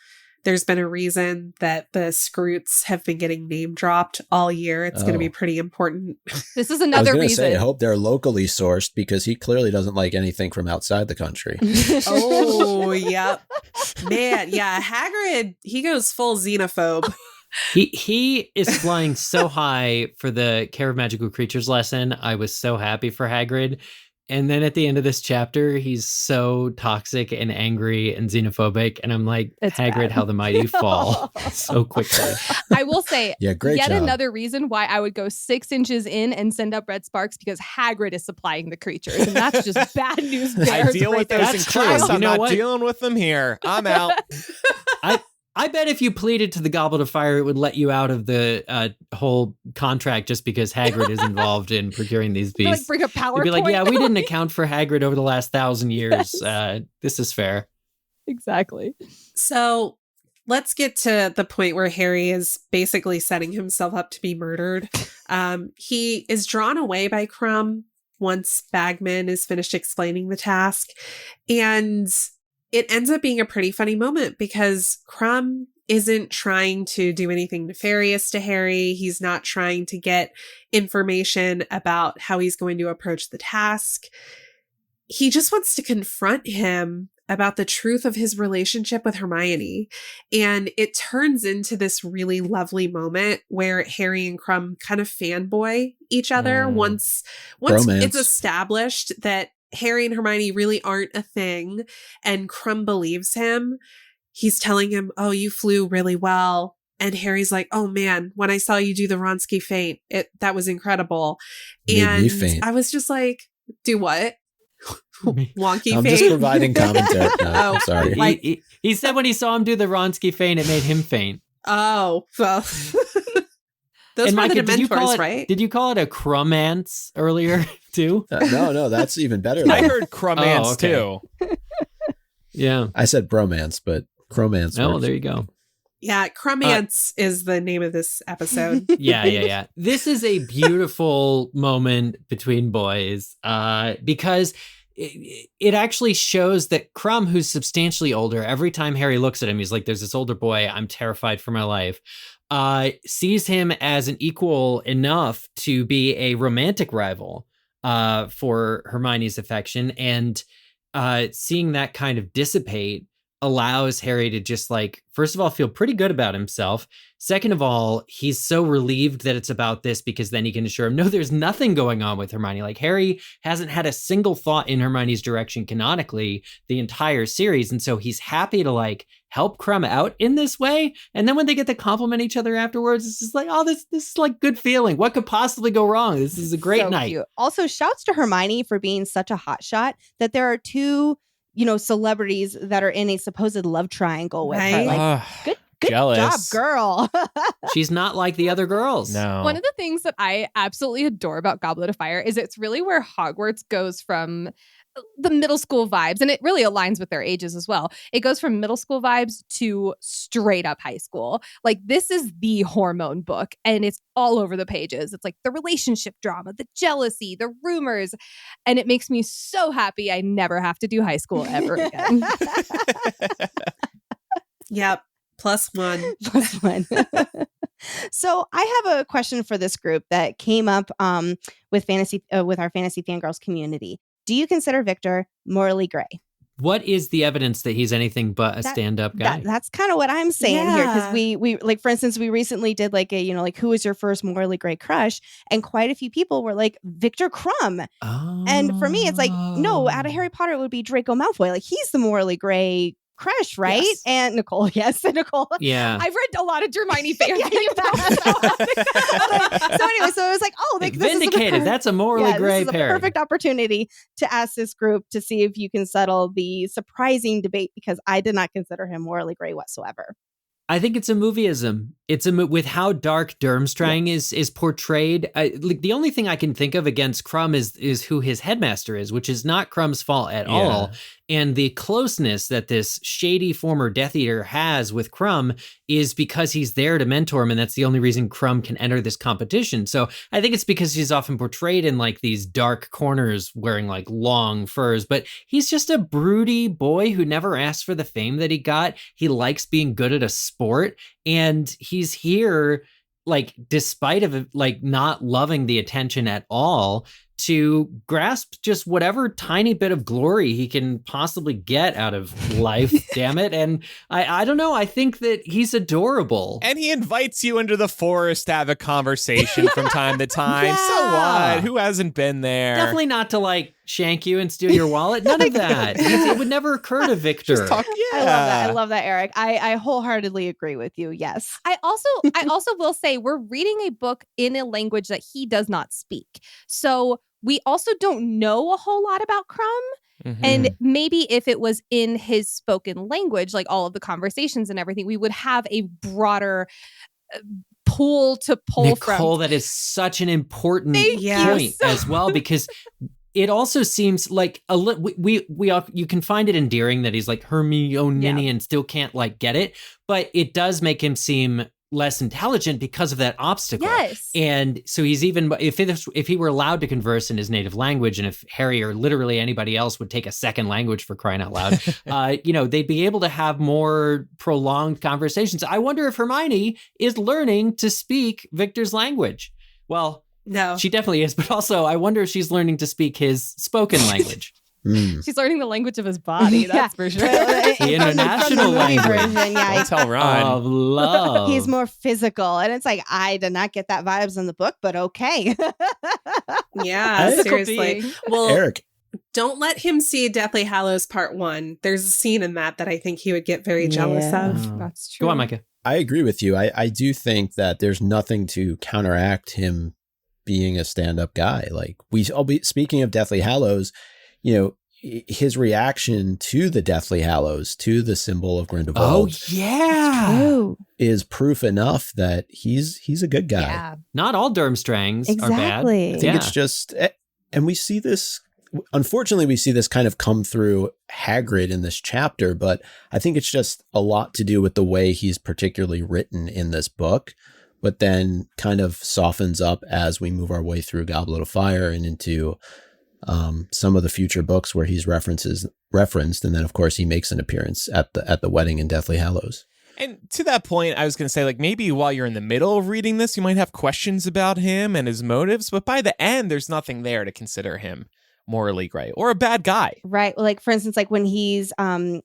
there's been a reason that the Scroots have been getting name dropped all year. It's going to be pretty important. This is I was another going to reason. say, I hope they're locally sourced because he clearly doesn't like anything from outside the country. Oh, yep. Man, yeah, Hagrid, he goes full xenophobe. He is flying so high for the Care of Magical Creatures lesson. I was so happy for Hagrid. And then at the end of this chapter, he's so toxic and angry and xenophobic. And I'm like, It's Hagrid, bad. how the mighty fall so quickly. I will say, Yeah, great yet job. another reason why I would go 6 inches in and send up red sparks because Hagrid is supplying the creatures. And that's just bad news bears I deal right with there. those in That's true. class. You I'm know not what? dealing with them here. I'm out. I bet if you pleaded to the Goblet of Fire, it would let you out of the whole contract just because Hagrid is involved in procuring these They, like, beasts. bring a You'd PowerPoint. be like, yeah, we didn't account for Hagrid over the last 1,000 years. This is fair. Exactly. So let's get to the point where Harry is basically setting himself up to be murdered. He is drawn away by Krum once Bagman is finished explaining the task. And it ends up being a pretty funny moment because Krum isn't trying to do anything nefarious to Harry. He's not trying to get information about how he's going to approach the task. He just wants to confront him about the truth of his relationship with Hermione. And it turns into this really lovely moment where Harry and Krum kind of fanboy each other once Bromance. it's established that Harry and Hermione really aren't a thing and Krum believes him. He's telling him, oh, you flew really well. And Harry's like, oh man, when I saw you do the Wronski feint, that was incredible. Made me And faint. I was just like, do what? Wonky I'm feint? just providing commentary. No, Oh, I'm sorry. like- He said when he saw him do the Wronski feint, it made him faint. Oh, well. Those And were Micah, the did you call Dementors, it, right? Did you call it a Kromance earlier too? No, that's even better. I Than heard Kromance Oh, okay. too. Yeah. I said bromance, but Kromance. Oh, works. there you go. Yeah, Kromance is the name of this episode. Yeah. This is a beautiful moment between boys because it actually shows that Krum, who's substantially older, every time Harry looks at him, he's like, there's this older boy. I'm terrified for my life. Sees him as an equal enough to be a romantic rival for Hermione's affection. And seeing that kind of dissipate allows Harry to just like, first of all, feel pretty good about himself. Second of all, he's so relieved that it's about this because then he can assure him, no, there's nothing going on with Hermione. Like Harry hasn't had a single thought in Hermione's direction canonically the entire series. And so he's happy to like help Krum out in this way. And then when they get to compliment each other afterwards, it's just like, oh, this is like good feeling. What could possibly go wrong? This is a great So night. cute. Also, shouts to Hermione for being such a hotshot that there are 2, celebrities that are in a supposed love triangle with her. Right? Like, good jealous. Job, girl. She's not like the other girls. No. One of the things that I absolutely adore about Goblet of Fire is it's really where Hogwarts goes from the middle school vibes, and it really aligns with their ages as well. It goes from middle school vibes to straight up high school. Like, this is the hormone book, and it's all over the pages. It's like the relationship drama, the jealousy, the rumors, and it makes me so happy I never have to do high school ever again. Yep. +1. +1. So I have a question for this group that came up with our fantasy fangirls community. Do you consider Victor morally gray? What is the evidence that he's anything but a stand-up guy? That's kind of what I'm saying here, because we like, for instance, we recently did like a, like, who was your first morally gray crush? And quite a few people were like, Victor Krum. Oh. And for me, it's like, no, out of Harry Potter, it would be Draco Malfoy. Like, he's the morally gray crush, right? Yes. And Nicole, yes, Nicole. Yeah. I've read a lot of Hermione fans. So anyway, so it was like, oh, this Vindicated. is That's a morally gray this is a pairing. perfect opportunity to ask this group to see if you can settle the surprising debate, because I did not consider him morally gray whatsoever. I think it's a movieism. It's with how dark Durmstrang is portrayed. Like, the only thing I can think of against Krum is who his headmaster is, which is not Krum's fault at all. And the closeness that this shady former Death Eater has with Krum is because he's there to mentor him, and that's the only reason Krum can enter this competition. So I think it's because he's often portrayed in like these dark corners wearing like long furs, but he's just a broody boy who never asked for the fame that he got. He likes being good at a sport, and he's here, like, despite of like not loving the attention at all, to grasp just whatever tiny bit of glory he can possibly get out of life. Damn it. And I don't know. I think that he's adorable. And he invites you into the forest to have a conversation from time to time. Yeah. So what? Who hasn't been there? Definitely not to like shank you and steal your wallet. None of that. It would never occur to Victor. Just talk, I love that, Eric. I wholeheartedly agree with you. Yes. I also will say we're reading a book in a language that he does not speak. So we also don't know a whole lot about Krum. Mm-hmm. And maybe if it was in his spoken language, like all of the conversations and everything, we would have a broader pool to pull from. Nicole, that is such an important you point so as well, because it also seems like you can find it endearing that he's like Hermione and still can't like get it, but it does make him seem less intelligent because of that obstacle. Yes. And so he's even, if he were allowed to converse in his native language, and if Harry or literally anybody else would take a second language, for crying out loud, they'd be able to have more prolonged conversations. I wonder if Hermione is learning to speak Victor's language. Well, No. she definitely is, but also I wonder if she's learning to speak his spoken language. She's learning the language of his body, that's for sure. The international language. Don't tell Ron. Of love. He's more physical. And it's like, I did not get that vibes in the book, but okay. Yeah, Physical seriously. being. Well, Eric. don't let him see Deathly Hallows Part 1. There's a scene in that I think he would get very jealous of. That's true. Go on, Micah. I agree with you. I do think that there's nothing to counteract him being a stand-up guy. Like, speaking of Deathly Hallows, his reaction to the Deathly Hallows, to the symbol of Grindelwald, is proof enough that he's a good guy. Yeah. Not all Durmstrangs are bad. Exactly. I think it's just, and we see this, unfortunately, we see this kind of come through Hagrid in this chapter, but I think it's just a lot to do with the way he's particularly written in this book, but then kind of softens up as we move our way through Goblet of Fire and into some of the future books where he's referenced, and then of course he makes an appearance at the wedding in Deathly Hallows. And to that point, I was going to say, like, maybe while you're in the middle of reading this, you might have questions about him and his motives, but by the end, there's nothing there to consider him morally gray or a bad guy. Right. Like, for instance, like when he's he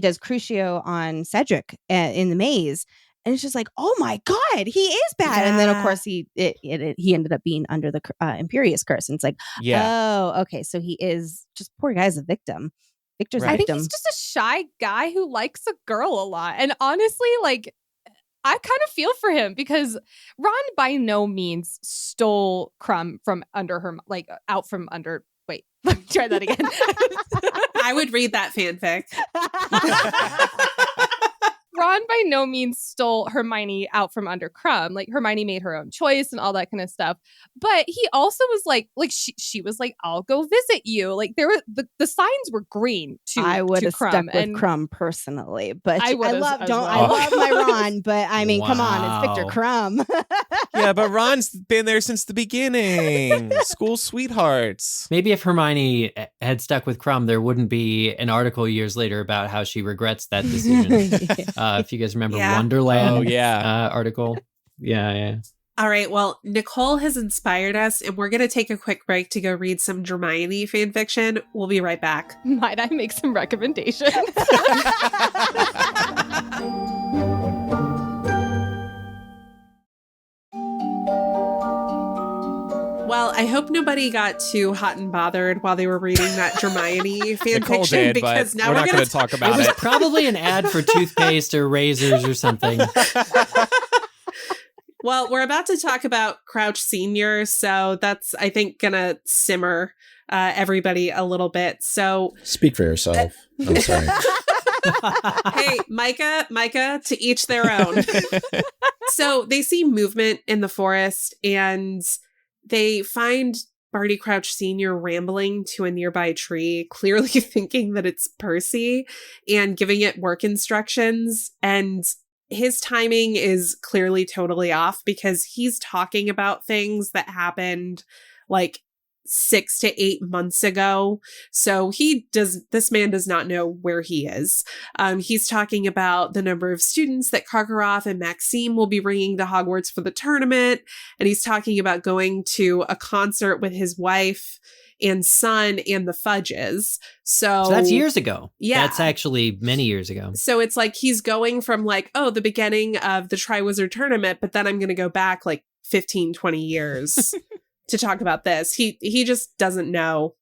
does Crucio on Cedric in the maze, and it's just like, oh my God, he is bad. And then of course he ended up being under the Imperious curse. And it's like, oh, okay. So he is just, poor guy's a victim. Victor's a I victim. think he's just a shy guy who likes a girl a lot. And honestly, like, I kind of feel for him because Ron by no means stole Krum from under her, like out from under. Wait, let me try that again. I would read that fanfic. Ron Ron by no means stole Hermione out from under Krum. Like Hermione made her own choice and all that kind of stuff. But he also was like she was like, I'll go visit you. Like there were the signs were green to I would have Krum, stuck with and Krum personally, but I I would've love as don't well. I love my Ron, but I mean, come on, it's Victor Wow. Krum. Yeah, but Ron's been there since the beginning. School sweethearts. Maybe if Hermione had stuck with Krum, there wouldn't be an article years later about how she regrets that decision. If you guys remember Yeah. Wonderland Oh, yeah. article. Yeah. All right, well, Nicole has inspired us, and we're going to take a quick break to go read some Hermione fan fiction. We'll be right back. might I make some recommendations? Well, I hope nobody got too hot and bothered while they were reading that Hermione fan Nicole fiction, did, because but now we're not going going to talk It about was it. probably an ad for toothpaste or razors or something. Well, we're about to talk about Crouch Senior, so that's, I think, gonna simmer everybody a little bit. So, Speak for yourself. I'm sorry. hey, Micah, to each their own. So they see movement in the forest, and they find Barty Crouch Senior rambling to a nearby tree, clearly thinking that it's Percy, and giving it work instructions. And his timing is clearly totally off because he's talking about things that happened like 6 to 8 months ago. So this man does not know where he is. He's talking about the number of students that Karkaroff and Maxime will be bringing to Hogwarts for the tournament. And he's talking about going to a concert with his wife and son and the Fudges. So that's years ago. Yeah. That's actually many years ago. So it's like he's going from like, oh, the beginning of the Triwizard Tournament, but then I'm going to go back like 15, 20 years to talk about this. He just doesn't know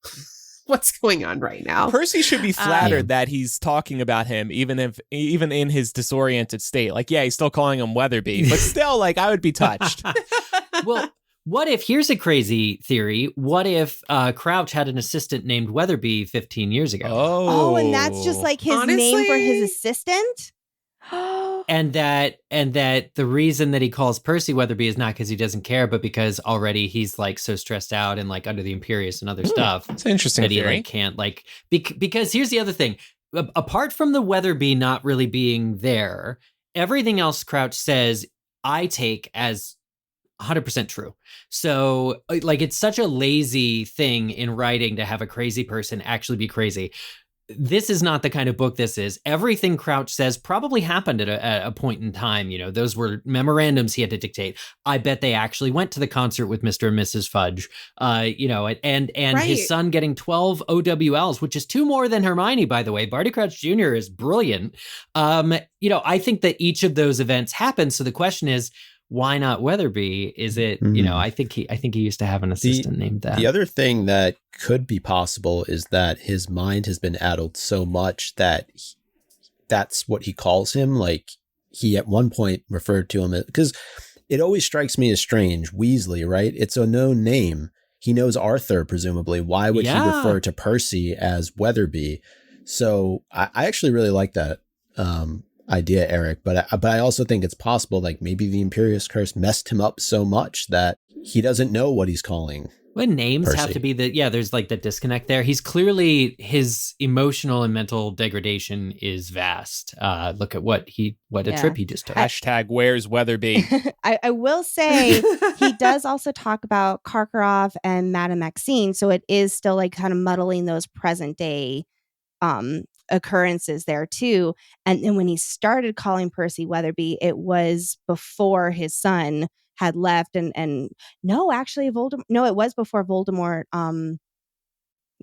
what's going on right now. Percy should be flattered Yeah. that he's talking about him, even in his disoriented state. Like, yeah, he's still calling him Weatherby, but still, like, I would be touched. Well, what if, here's a crazy theory, what if Crouch had an assistant named Weatherby 15 years ago? Oh, And that's just like his name for his assistant. And that the reason that he calls Percy Weatherby is not because he doesn't care, but because already he's like so stressed out and like under the Imperius and other stuff it's an interesting that he theory. like can't like because here's the other thing. Apart from the Weatherby not really being there, everything else Crouch says I take as 100% true. So like it's such a lazy thing in writing to have a crazy person actually be crazy. This is not the kind of book this is. Everything Crouch says probably happened at a point in time. You know, those were memorandums he had to dictate. I bet they actually went to the concert with Mr. and Mrs. Fudge. You know, and Right. his son getting 12 OWLs, which is 2 more than Hermione, by the way. Barty Crouch Jr. is brilliant. You know, I think that each of those events happened. So the question is, why not Weatherby? Is it, you know, I think he used to have an assistant named that. The other thing that could be possible is that his mind has been addled so much that that's what he calls him. Like he at one point referred to him as, because it always strikes me as strange. Weasley, right? It's a known name. He knows Arthur, presumably. Why would he refer to Percy as Weatherby? So I actually really like that idea, Eric, but I also think it's possible like maybe the Imperius Curse messed him up so much that he doesn't know what he's calling. When names Percy. have to be there's like the disconnect there. He's clearly, his emotional and mental degradation is vast. Look at what a trip he just took. Hashtag where's Weatherby? I will say he does also talk about Karkaroff and Madame Maxine, so it is still like kind of muddling those present day occurrences there too. And then when he started calling Percy Weatherby, it was before his son had left, and no, actually Voldemort. No, it was before Voldemort.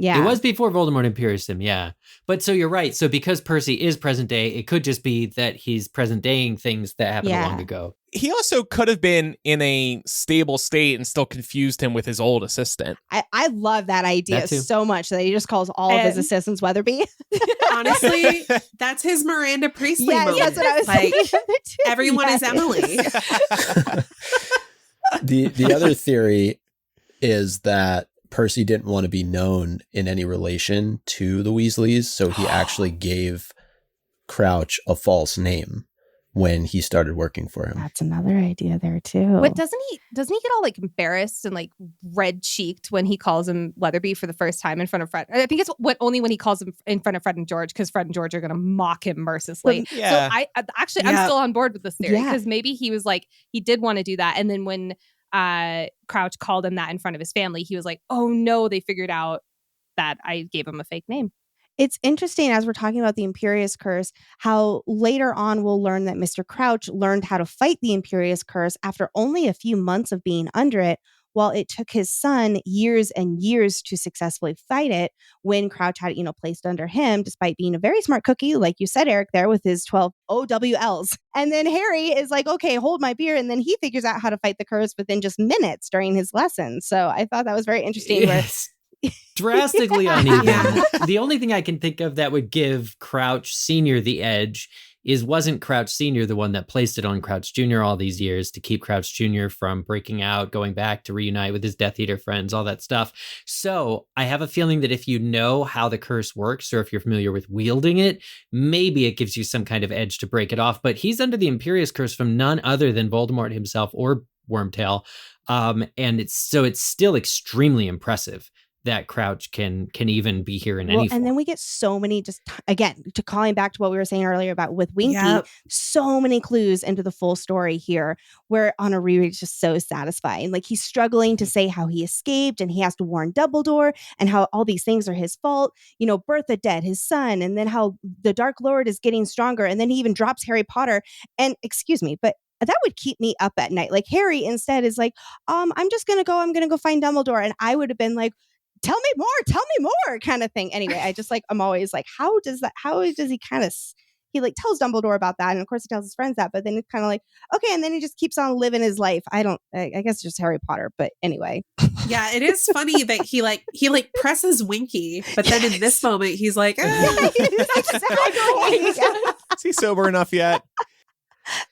Yeah, It was before Voldemort Imperiused him, yeah. But so you're right. So because Percy is present day, it could just be that he's present daying things that happened long ago. He also could have been in a stable state and still confused him with his old assistant. I love that idea That too. so much that he just calls all of his And- assistants Weatherby. Honestly, that's his Miranda Priestley moment. That's what I was like, thinking. everyone is Yes. Emily. The other theory is that Percy didn't want to be known in any relation to the Weasleys, so he actually gave Crouch a false name when he started working for him. That's another idea there too. But doesn't he get all like embarrassed and like red cheeked when he calls him Weatherby for the first time in front of Fred? I think it's only when he calls him in front of Fred and George, because Fred and George are going to mock him mercilessly. Yeah. So I'm still on board with this theory, because maybe he was like, he did want to do that, and then when Crouch called him that in front of his family, he was like, oh no, they figured out that I gave him a fake name. It's interesting, as we're talking about the Imperious Curse, how later on we'll learn that Mr. Crouch learned how to fight the Imperious Curse after only a few months of being under it, while it took his son years and years to successfully fight it when Crouch had it, placed under him, despite being a very smart cookie, like you said, Eric, there with his 12 OWLs. And then Harry is like, okay, hold my beer. And then he figures out how to fight the curse within just minutes during his lesson. So I thought that was very interesting. Yes. Drastically uneven. The only thing I can think of that would give Crouch Sr. the edge is, wasn't Crouch Sr. the one that placed it on Crouch Jr. all these years to keep Crouch Jr. from breaking out, going back to reunite with his Death Eater friends, all that stuff. So I have a feeling that if you know how the curse works, or if you're familiar with wielding it, maybe it gives you some kind of edge to break it off. But he's under the Imperious Curse from none other than Voldemort himself or Wormtail. And it's still extremely impressive that Crouch can even be here in any form. And then we get so many, just again, to calling back to what we were saying earlier about with Winky, so many clues into the full story here, where on a reread it's just so satisfying. Like, he's struggling to say how he escaped, and he has to warn Dumbledore, and how all these things are his fault. Bertha dead, his son, and then how the Dark Lord is getting stronger, and then he even drops Harry Potter. And excuse me, but that would keep me up at night. Like, Harry instead is like, I'm going to go find Dumbledore. And I would have been like, tell me more kind of thing. Anyway, I'm always like, how does he kind of, he like tells Dumbledore about that. And of course he tells his friends that, but then it's kind of like, okay. And then he just keeps on living his life. I guess it's just Harry Potter, but anyway. Yeah, it is funny that he presses Winky, but then in this moment he's like, Exactly. Is he sober enough yet?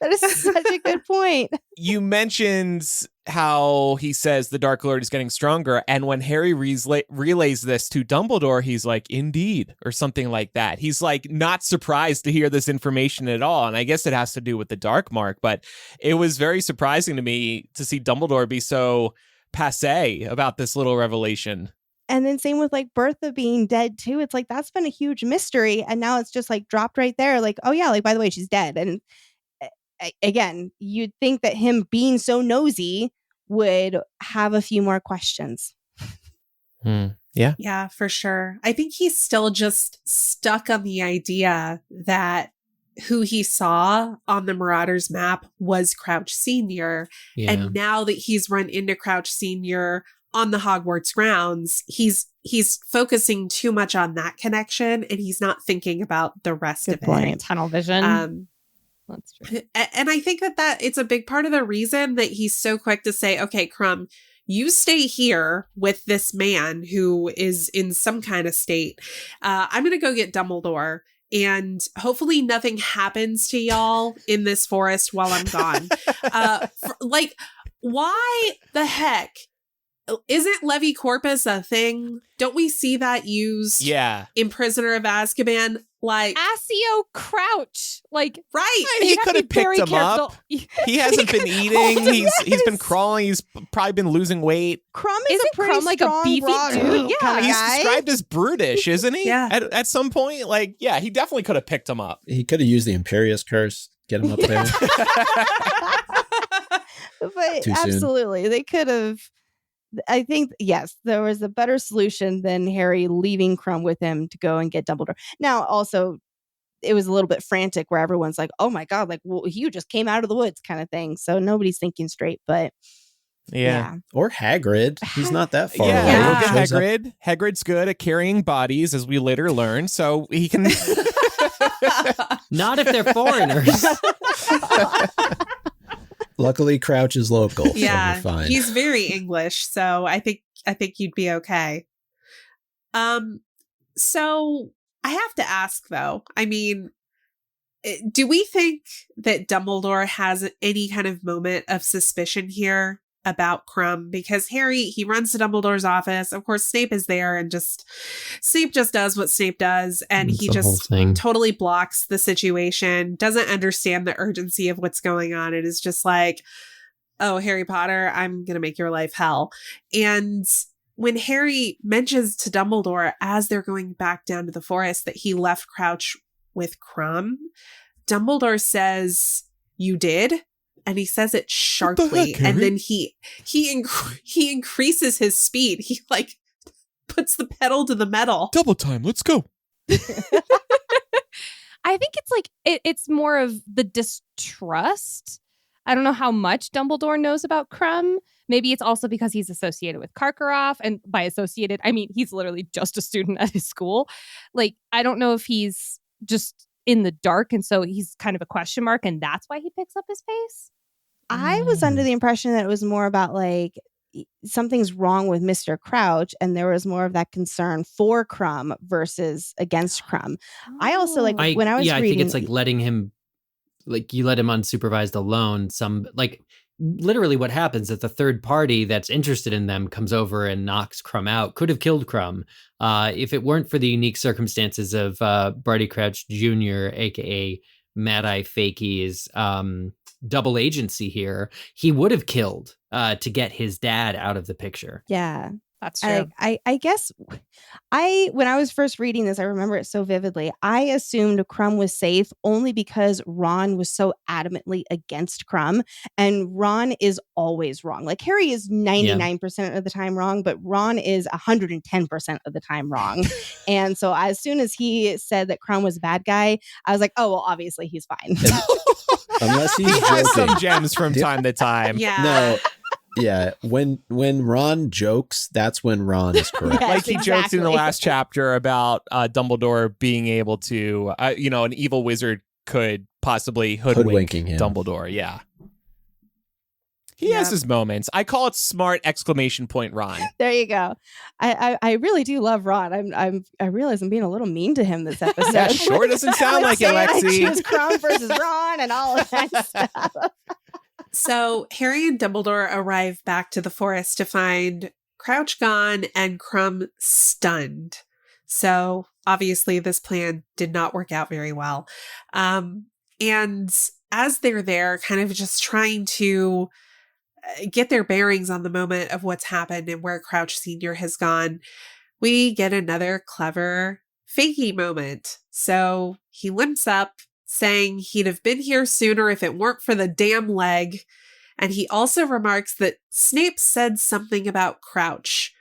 That is such a good point. You mentioned how he says the Dark Lord is getting stronger, and when Harry relays this to Dumbledore, he's like, indeed, or something like that. He's like not surprised to hear this information at all, and I guess it has to do with the Dark Mark, but it was very surprising to me to see Dumbledore be so passé about this little revelation. And then same with like Bertha being dead too. It's like, that's been a huge mystery, and now it's just like dropped right there. Like, oh yeah, like by the way, she's dead. And again, you'd think that him being so nosy would have a few more questions. Yeah, for sure. I think he's still just stuck on the idea that who he saw on the Marauders map was Crouch Sr. Yeah. And now that he's run into Crouch Sr. on the Hogwarts grounds, he's focusing too much on that connection, and he's not thinking about the rest of it. Tunnel vision. That's true. And I think that it's a big part of the reason that he's so quick to say, okay, Krum, you stay here with this man who is in some kind of state. I'm going to go get Dumbledore, and hopefully nothing happens to y'all in this forest while I'm gone. Why the heck isn't Levi Corpus a thing? Don't we see that used in Prisoner of Azkaban? Like Accio Crouch, like right? He could have picked him up. He hasn't been eating. He's been crawling. He's probably been losing weight. Krum is a pretty Krum like a beefy dude? Yeah, he's described as brutish, isn't he? Yeah. At some point, he definitely could have picked him up. He could have used the Imperious Curse, get him up there. But absolutely, they could have. I think, yes, there was a better solution than Harry leaving Krum with him to go and get Dumbledore. Now, also, it was a little bit frantic where everyone's like, oh my God, like, well, you just came out of the woods kind of thing. So nobody's thinking straight, but yeah. Or Hagrid. He's not that far away. Yeah. Hagrid. Hagrid's good at carrying bodies, as we later learn, so he can... Not if they're foreigners. Luckily, Crouch is local. Yeah, so we're fine. He's very English, so I think you'd be okay. So I have to ask, though. I mean, do we think that Dumbledore has any kind of moment of suspicion here about Krum because Harry, he runs to Dumbledore's office. Of course, Snape is there and Snape just does what Snape does. And It's he the whole just thing. totally blocks the situation, doesn't understand the urgency of what's going on. It is just like, oh, Harry Potter, I'm going to make your life hell. And when Harry mentions to Dumbledore as they're going back down to the forest that he left Crouch with Krum, Dumbledore says, "You did?" And he says it sharply. heck, Harry? And then he increases his speed. He like puts the pedal to the metal. Double time. Let's go. I think it's like it's more of the distrust. I don't know how much Dumbledore knows about Krum. Maybe it's also because he's associated with Karkaroff. And by associated, I mean he's literally just a student at his school. Like, I don't know if he's just in the dark and so he's kind of a question mark and that's why he picks up his pace. I was under the impression that it was more about like something's wrong with Mr. Crouch, and there was more of that concern for Krum versus against Krum. I also like when I was I reading. think it's like letting him, like you let him unsupervised alone. Some like literally what happens if the third party that's interested in them comes over and knocks Krum out, could have killed Krum. If it weren't for the unique circumstances of Barty Crouch Jr., aka Mad Eye Fakey's double agency here, he would have killed to get his dad out of the picture. Yeah. That's true. I guess when I was first reading this, I remember it so vividly. I assumed Krum was safe only because Ron was so adamantly against Krum, and Ron is always wrong. Like Harry is 99% of the time wrong, but Ron is 110% of the time wrong. And so as soon as he said that Krum was a bad guy, I was like, oh, well, obviously he's fine. Unless he's He has joking. some gems from time to time. Yeah. No. Yeah, when Ron jokes, that's when Ron is correct. Yes, Like he joked in the exactly. last chapter about Dumbledore being able to, an evil wizard could possibly hoodwink Hoodwinking him. Dumbledore. Yeah. He has his moments. I call it smart exclamation point Ron. There you go. I really do love Ron. I realize I'm being a little mean to him this episode. That sure doesn't sound like it, saying I Lexi. choose Krum versus Ron and all of that stuff. So Harry and Dumbledore arrive back to the forest to find Crouch gone and Krum stunned. So obviously this plan did not work out very well. And as they're there, kind of just trying to get their bearings on the moment of what's happened and where Crouch Sr. has gone, we get another clever fakey moment. So he limps up, saying he'd have been here sooner if it weren't for the damn leg. And he also remarks that Snape said something about Crouch,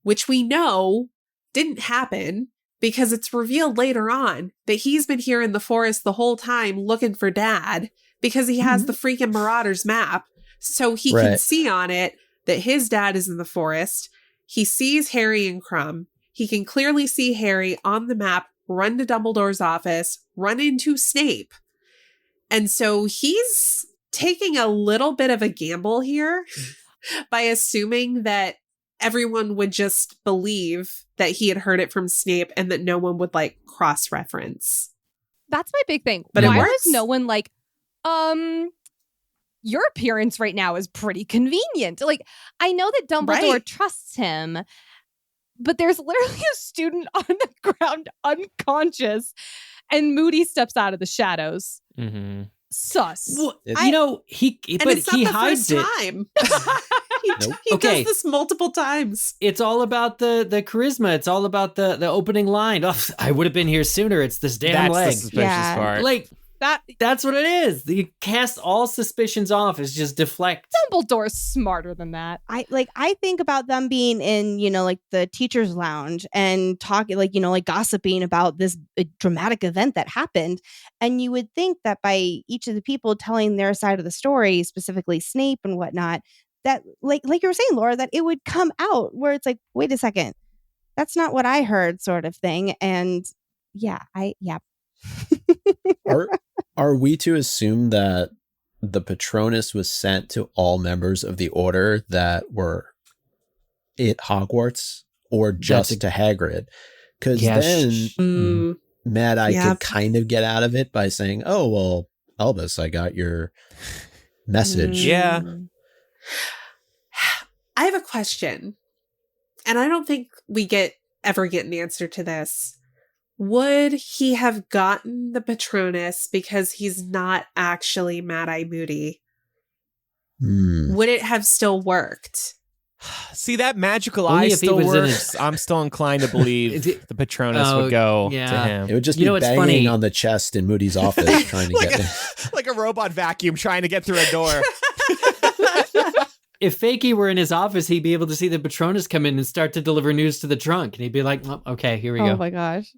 which we know didn't happen because it's revealed later on that he's been here in the forest the whole time looking for Dad because he has the freaking Marauders map. So he can see on it that his dad is in the forest. He sees Harry and Krum. He can clearly see Harry on the map run to Dumbledore's office, run into Snape. And so he's taking a little bit of a gamble here by assuming that everyone would just believe that he had heard it from Snape and that no one would like cross-reference. That's my big thing. But it why works. was no one like, your appearance right now is pretty convenient. Like, I know that Dumbledore trusts him, but there's literally a student on the ground unconscious and Moody steps out of the shadows. Mm-hmm. Sus. Well, he and but it's not he the hides first it. time. Nope. He Okay. does this multiple times. It's all about the charisma. It's all about the opening line. Oh, I would have been here sooner. It's this damn That's leg. the suspicious Yeah. part. Like that's what it is. You cast all suspicions off. It's just deflect. Dumbledore's smarter than that. I think about them being in, like the teacher's lounge and talking, like gossiping about this dramatic event that happened. And you would think that by each of the people telling their side of the story, specifically Snape and whatnot, that like you were saying, Laura, that it would come out where it's like, wait a second, that's not what I heard, sort of thing. And yeah. Are we to assume that the Patronus was sent to all members of the Order that were at Hogwarts, or just to Hagrid? Because then Mad Eye could kind of get out of it by saying, "Oh well, Albus, I got your message." Yeah. I have a question, and I don't think we ever get an answer to this. Would he have gotten the Patronus because he's not actually Mad-Eye Moody? Would it have still worked? See, that magical Only eye if he still was in works. I'm still inclined to believe the Patronus would go to him. It would just You be know what's banging funny? on the chest in Moody's office trying to get in. Like a robot vacuum trying to get through a door. If Fakey were in his office, he'd be able to see the Patronus come in and start to deliver news to the trunk. And he'd be like, oh, okay, here we go. Oh my gosh.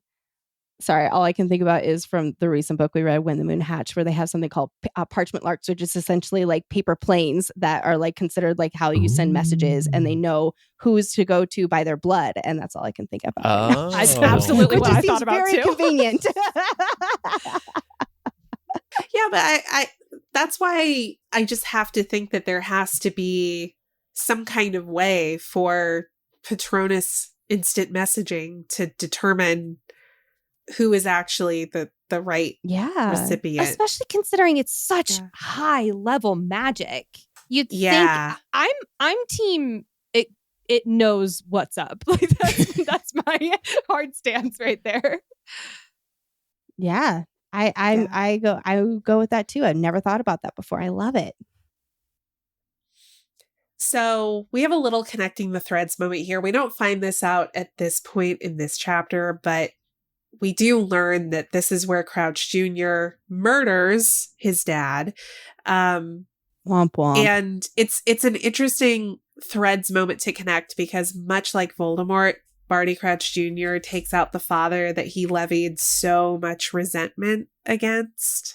Sorry, all I can think about is from the recent book we read, When the Moon Hatched, where they have something called parchment larks, which is essentially like paper planes that are like considered like how you send messages, and they know who's to go to by their blood, and that's all I can think about. Oh. That's absolutely Which what I seems thought about very too. convenient. Yeah, but I that's why I just have to think that there has to be some kind of way for Patronus instant messaging to determine who is actually the right Yeah. recipient. Especially considering it's such Yeah. high level magic. You'd Yeah. think I'm team it knows what's up. Like that's my hard stance right there. Yeah. I go with that too. I've never thought about that before. I love it. So we have a little connecting the threads moment here. We don't find this out at this point in this chapter, but we do learn that this is where Crouch Jr. murders his dad. Womp womp. And it's an interesting threads moment to connect because much like Voldemort, Barty Crouch Jr. takes out the father that he levied so much resentment against.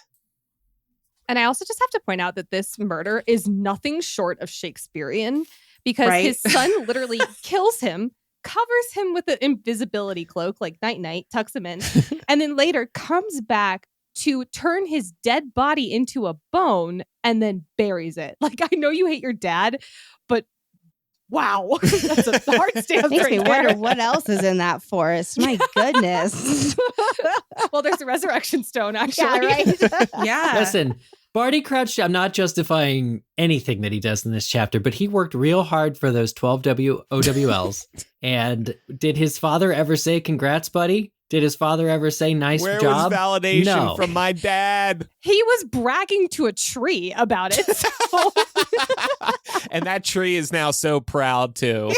And I also just have to point out that this murder is nothing short of Shakespearean because Right? his son literally kills him, covers him with an invisibility cloak like night, tucks him in, and then later comes back to turn his dead body into a bone and then buries it. Like, I know you hate your dad, but wow, that's a hard stance Makes right me there. wonder what else is in that forest. My goodness. Well, there's a resurrection stone, actually. Yeah, right? Yeah. Listen, Barty Crouch, I'm not justifying anything that he does in this chapter, but he worked real hard for those 12 OWLs. And did his father ever say, congrats, buddy? Did his father ever say, nice Where job? was validation No. from my dad? He was bragging to a tree about it. So. And that tree is now so proud too.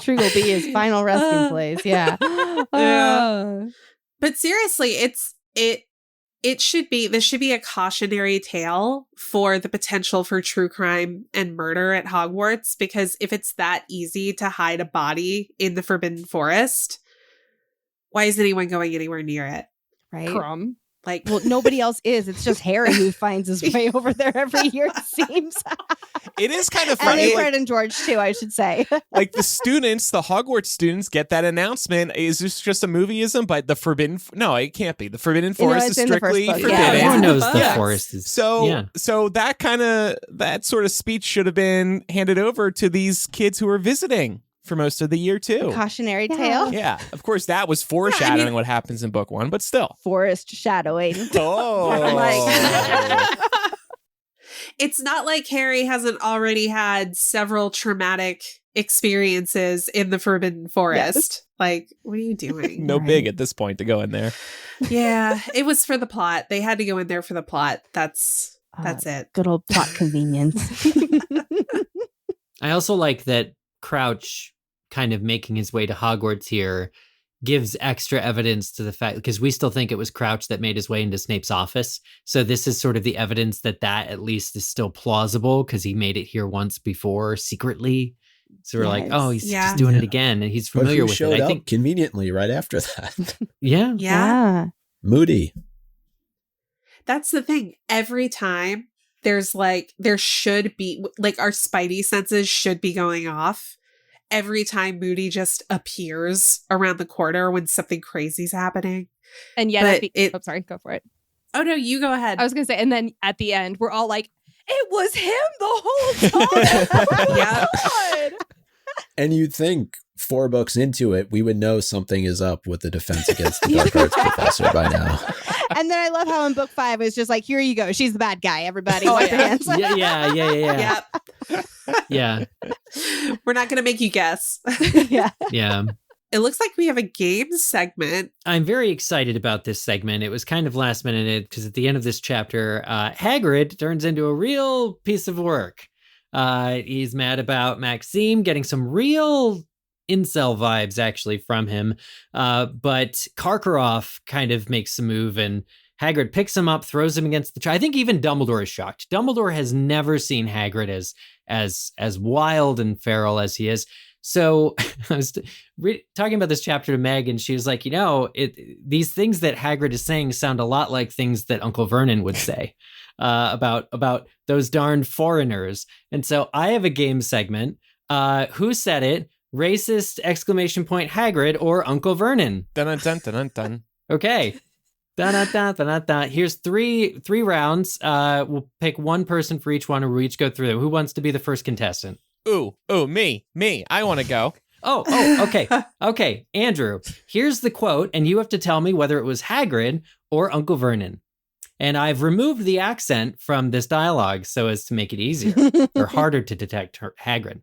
Tree will be his final resting place. Yeah. Yeah. But seriously, this should be a cautionary tale for the potential for true crime and murder at Hogwarts, because if it's that easy to hide a body in the Forbidden Forest, why is anyone going anywhere near it? Right. Krum. Like, Well, nobody else is. It's just Harry who finds his way over there every year, it seems. It is kind of And funny. then Fred and George, too, I should say. Like the students, the Hogwarts students get that announcement. Is this just a movieism? But the Forbidden... No, it can't be. The Forbidden Forest it's is in the first strictly book. forbidden. Yeah, Everyone knows the Yeah. forest is... So, yeah. so that sort of speech should have been handed over to these kids who were visiting for most of the year too. Cautionary Yeah. tale. Yeah, of course that was foreshadowing what happens in book 1, but still. Forest shadowing. Oh, it's not like Harry hasn't already had several traumatic experiences in the Forbidden Forest. Like, what are you doing? no Right. big at this point to go in there. Yeah, it was for the plot. They had to go in there for the plot. That's it. Good old plot convenience. I also like that Crouch kind of making his way to Hogwarts here gives extra evidence to the fact, because we still think it was Crouch that made his way into Snape's office. So this is sort of the evidence that at least is still plausible because he made it here once before secretly. So we're like, Yes. oh, he's Yeah. just doing it again. And he's But familiar who with showed it. I up think, conveniently right after that? yeah. Yeah. Moody. That's the thing. Every time there should be our spidey senses should be going off. Every time Moody just appears around the corner when something crazy's happening. And yet, But sorry, go for it. Oh no, you go ahead. I was going to say, and then at the end, we're all like, it was him the whole time. Oh my Yeah. God. And you'd think 4 books into it, we would know something is up with the Defense Against the Dark Arts professor by now. And then I love how in book 5 it's just like, here you go. She's the bad guy. Everybody, Oh, wipe your yeah. hands. Yeah. Yep. Yeah. We're not going to make you guess. Yeah. Yeah. It looks like we have a game segment. I'm very excited about this segment. It was kind of last minute because at the end of this chapter, Hagrid turns into a real piece of work. He's mad about Maxime getting some real incel vibes actually from him. But Karkaroff kind of makes a move and Hagrid picks him up, throws him against the tree. I think even Dumbledore is shocked. Dumbledore has never seen Hagrid as wild and feral as he is. So I was talking about this chapter to Meg, and she was like, these things that Hagrid is saying sound a lot like things that Uncle Vernon would say about those darn foreigners. And so I have a game segment. Who said it? Racist ! Hagrid or Uncle Vernon? Dun dun dun dun dun dun. Okay. Dun, dun, dun, dun, dun, dun. Here's three rounds. We'll pick one person for each one, or we'll each go through them. Who wants to be the first contestant? Ooh, me. I want to go. Oh, okay. Okay, Andrew, here's the quote, and you have to tell me whether it was Hagrid or Uncle Vernon. And I've removed the accent from this dialogue so as to make it easier or harder to detect Hagrid.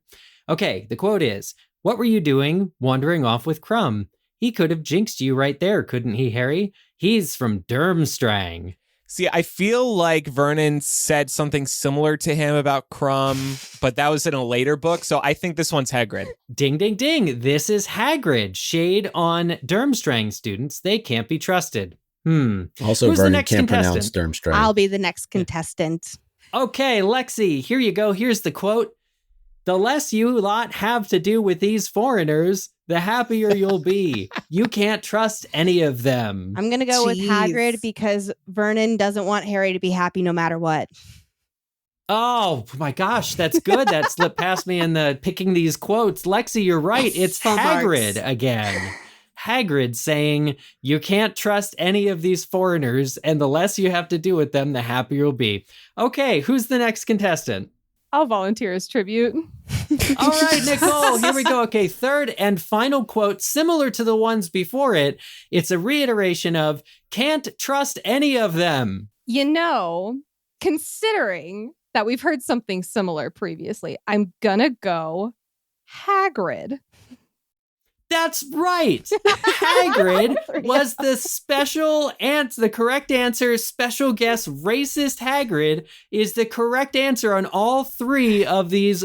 Okay, the quote is, "What were you doing wandering off with Krum? He could have jinxed you right there, couldn't he, Harry? He's from Durmstrang." See, I feel like Vernon said something similar to him about Krum, but that was in a later book, so I think this one's Hagrid. Ding, ding, ding. This is Hagrid. Shade on Durmstrang, students. They can't be trusted. Also, Who's the Vernon next can't contestant? pronounce Durmstrang. I'll be the next contestant. Okay, Lexi, here you go. Here's the quote. "The less you lot have to do with these foreigners, the happier you'll be. You can't trust any of them." I'm going to go with Jeez. Hagrid because Vernon doesn't want Harry to be happy no matter what. Oh my gosh, that's good. That slipped past me in the picking these quotes. Lexi, you're right. It's Full marks. Hagrid again. Hagrid saying, you can't trust any of these foreigners, and the less you have to do with them, the happier you'll be. Okay, who's the next contestant? I'll volunteer as tribute. All right, Nicole, here we go. Okay, third and final quote, similar to the ones before it. It's a reiteration of, can't trust any of them. Considering that we've heard something similar previously, I'm gonna go Hagrid. That's right. Hagrid was the special answer. The correct answer, special guest, racist Hagrid is the correct answer on all 3 of these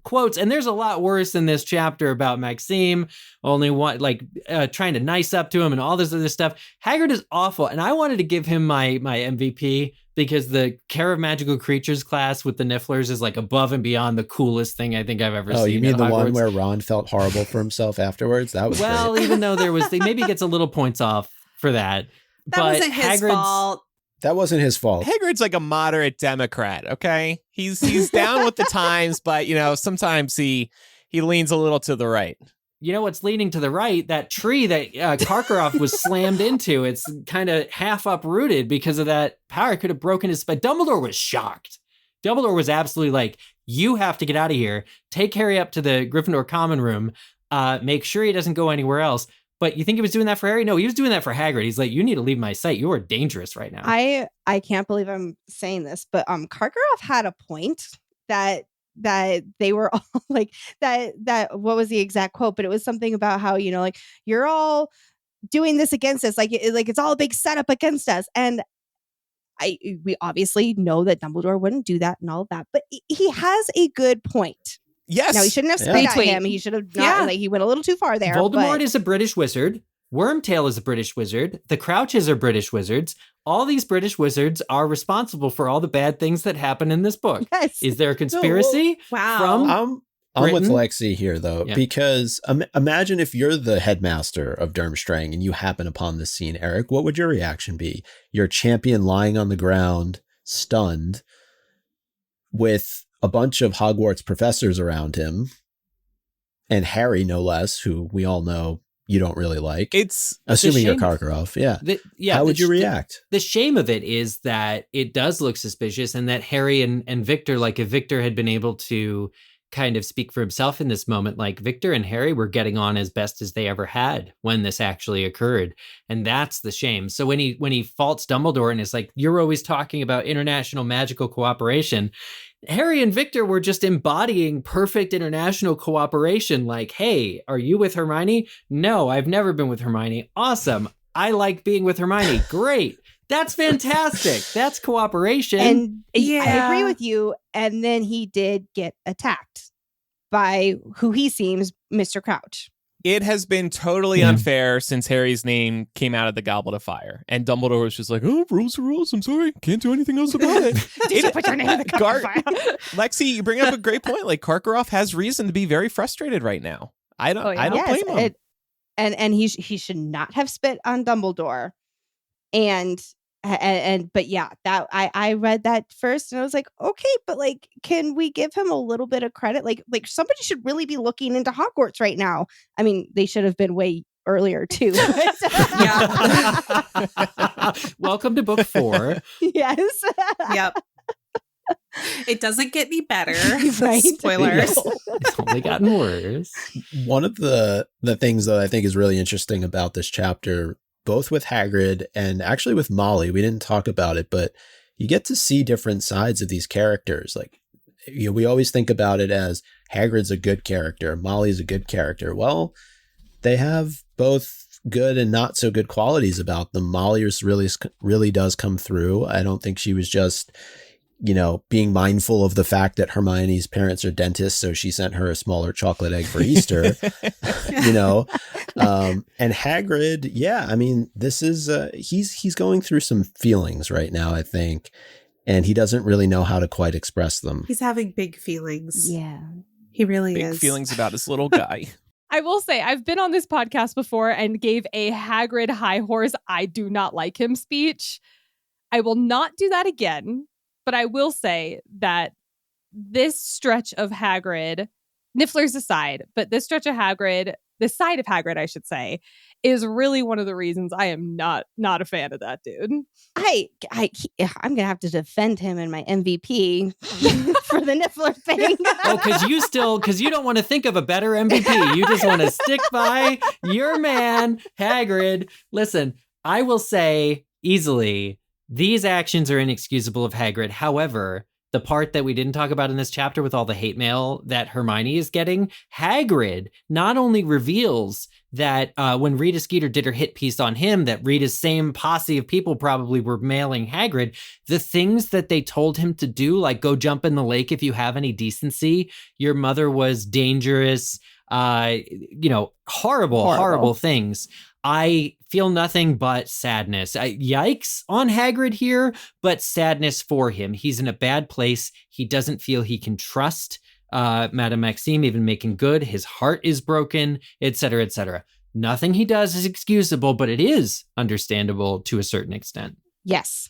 quotes. And there's a lot worse in this chapter about Maxime, only one, trying to nice up to him and all this other stuff. Hagrid is awful. And I wanted to give him my MVP because the Care of Magical Creatures class with the Nifflers is above and beyond the coolest thing I think I've ever seen. Oh, you mean the Hogwarts. one where Ron felt horrible for himself afterwards? That was great. Even though maybe he gets a little points off for that. That wasn't his fault. That wasn't his fault. Hagrid's like a moderate Democrat, okay? He's down with the times, but sometimes he leans a little to the right. You know what's leaning to the right? That tree that Karkaroff was slammed into. It's kind of half uprooted because of that power. It could have broken his spine. Dumbledore was shocked. Dumbledore was absolutely like, you have to get out of here. Take Harry up to the Gryffindor common room. Make sure he doesn't go anywhere else. But you think he was doing that for Harry? No, he was doing that for Hagrid. He's like, you need to leave my sight. You are dangerous right now. I can't believe I'm saying this, but Karkaroff had a point that they were all like that what was the exact quote, but it was something about how you're all doing this against us, like it's all a big setup against us. And we obviously know that Dumbledore wouldn't do that and all of that, but he has a good point. Yes. Now he shouldn't have spit at him. He should have not. He went a little too far there. Voldemort is a British wizard. Wormtail is a British wizard. The Crouches are British wizards. All these British wizards are responsible for all the bad things that happen in this book. Yes. Is there a conspiracy? Wow. From I'm with Britain? Lexi here, though, because imagine if you're the headmaster of Durmstrang and you happen upon this scene, Eric. What would your reaction be? Your champion lying on the ground, stunned, with a bunch of Hogwarts professors around him, and Harry, no less, who we all know you don't really like. It's assuming you're Karkaroff. Yeah. How would you react? The shame of it is that it does look suspicious, and that Harry and Victor, if Victor had been able to kind of speak for himself in this moment. Like Victor and Harry were getting on as best as they ever had when this actually occurred. And that's the shame. So when he faults Dumbledore and is like, you're always talking about international magical cooperation, Harry and Victor were just embodying perfect international cooperation. Like, hey, are you with Hermione? No, I've never been with Hermione. Awesome. I like being with Hermione. Great. That's fantastic. That's cooperation. And I agree with you. And then he did get attacked by who he seems, Mr. Crouch. It has been totally unfair since Harry's name came out of the Goblet of Fire. And Dumbledore was just like, oh, rules are rules. I'm sorry. Can't do anything else about it. Did you put your name in the Goblet of Fire? Lexi, you bring up a great point. Like, Karkaroff has reason to be very frustrated right now. I don't blame him. And he should not have spit on Dumbledore. But yeah, that I read that first and I was like, okay, but like, can we give him a little bit of credit? Like somebody should really be looking into Hogwarts right now. I mean, they should have been way earlier too. Welcome to book 4. Yes. Yep. It doesn't get any better. Right? Spoilers. It's only gotten worse. One of the things that I think is really interesting about this chapter, both with Hagrid and actually with Molly, we didn't talk about it, but you get to see different sides of these characters. Like, we always think about it as Hagrid's a good character, Molly's a good character. Well, they have both good and not so good qualities about them. Molly really does come through. I don't think she was just, being mindful of the fact that Hermione's parents are dentists, so she sent her a smaller chocolate egg for Easter, and Hagrid, I mean, this is, he's going through some feelings right now, I think, and he doesn't really know how to quite express them. He's having big feelings. Yeah. He really Big is. feelings about his little guy. I will say, I've been on this podcast before and gave a Hagrid high horse, I do not like him speech. I will not do that again. But I will say that this stretch of Hagrid, Nifflers aside, but this stretch of Hagrid, this side of Hagrid, I should say, is really one of the reasons I am not a fan of that dude. I'm gonna have to defend him in my MVP for the Niffler thing. Because you don't want to think of a better MVP. You just want to stick by your man, Hagrid. Listen, I will say easily, these actions are inexcusable of Hagrid. However, the part that we didn't talk about in this chapter with all the hate mail that Hermione is getting, Hagrid not only reveals that when Rita Skeeter did her hit piece on him, that Rita's same posse of people probably were mailing Hagrid, the things that they told him to do, like go jump in the lake if you have any decency, your mother was dangerous, horrible things. I feel nothing but sadness. Yikes on Hagrid here, but sadness for him. He's in a bad place. He doesn't feel he can trust Madame Maxime even making good. His heart is broken, etc., etc. Nothing he does is excusable, but it is understandable to a certain extent. Yes.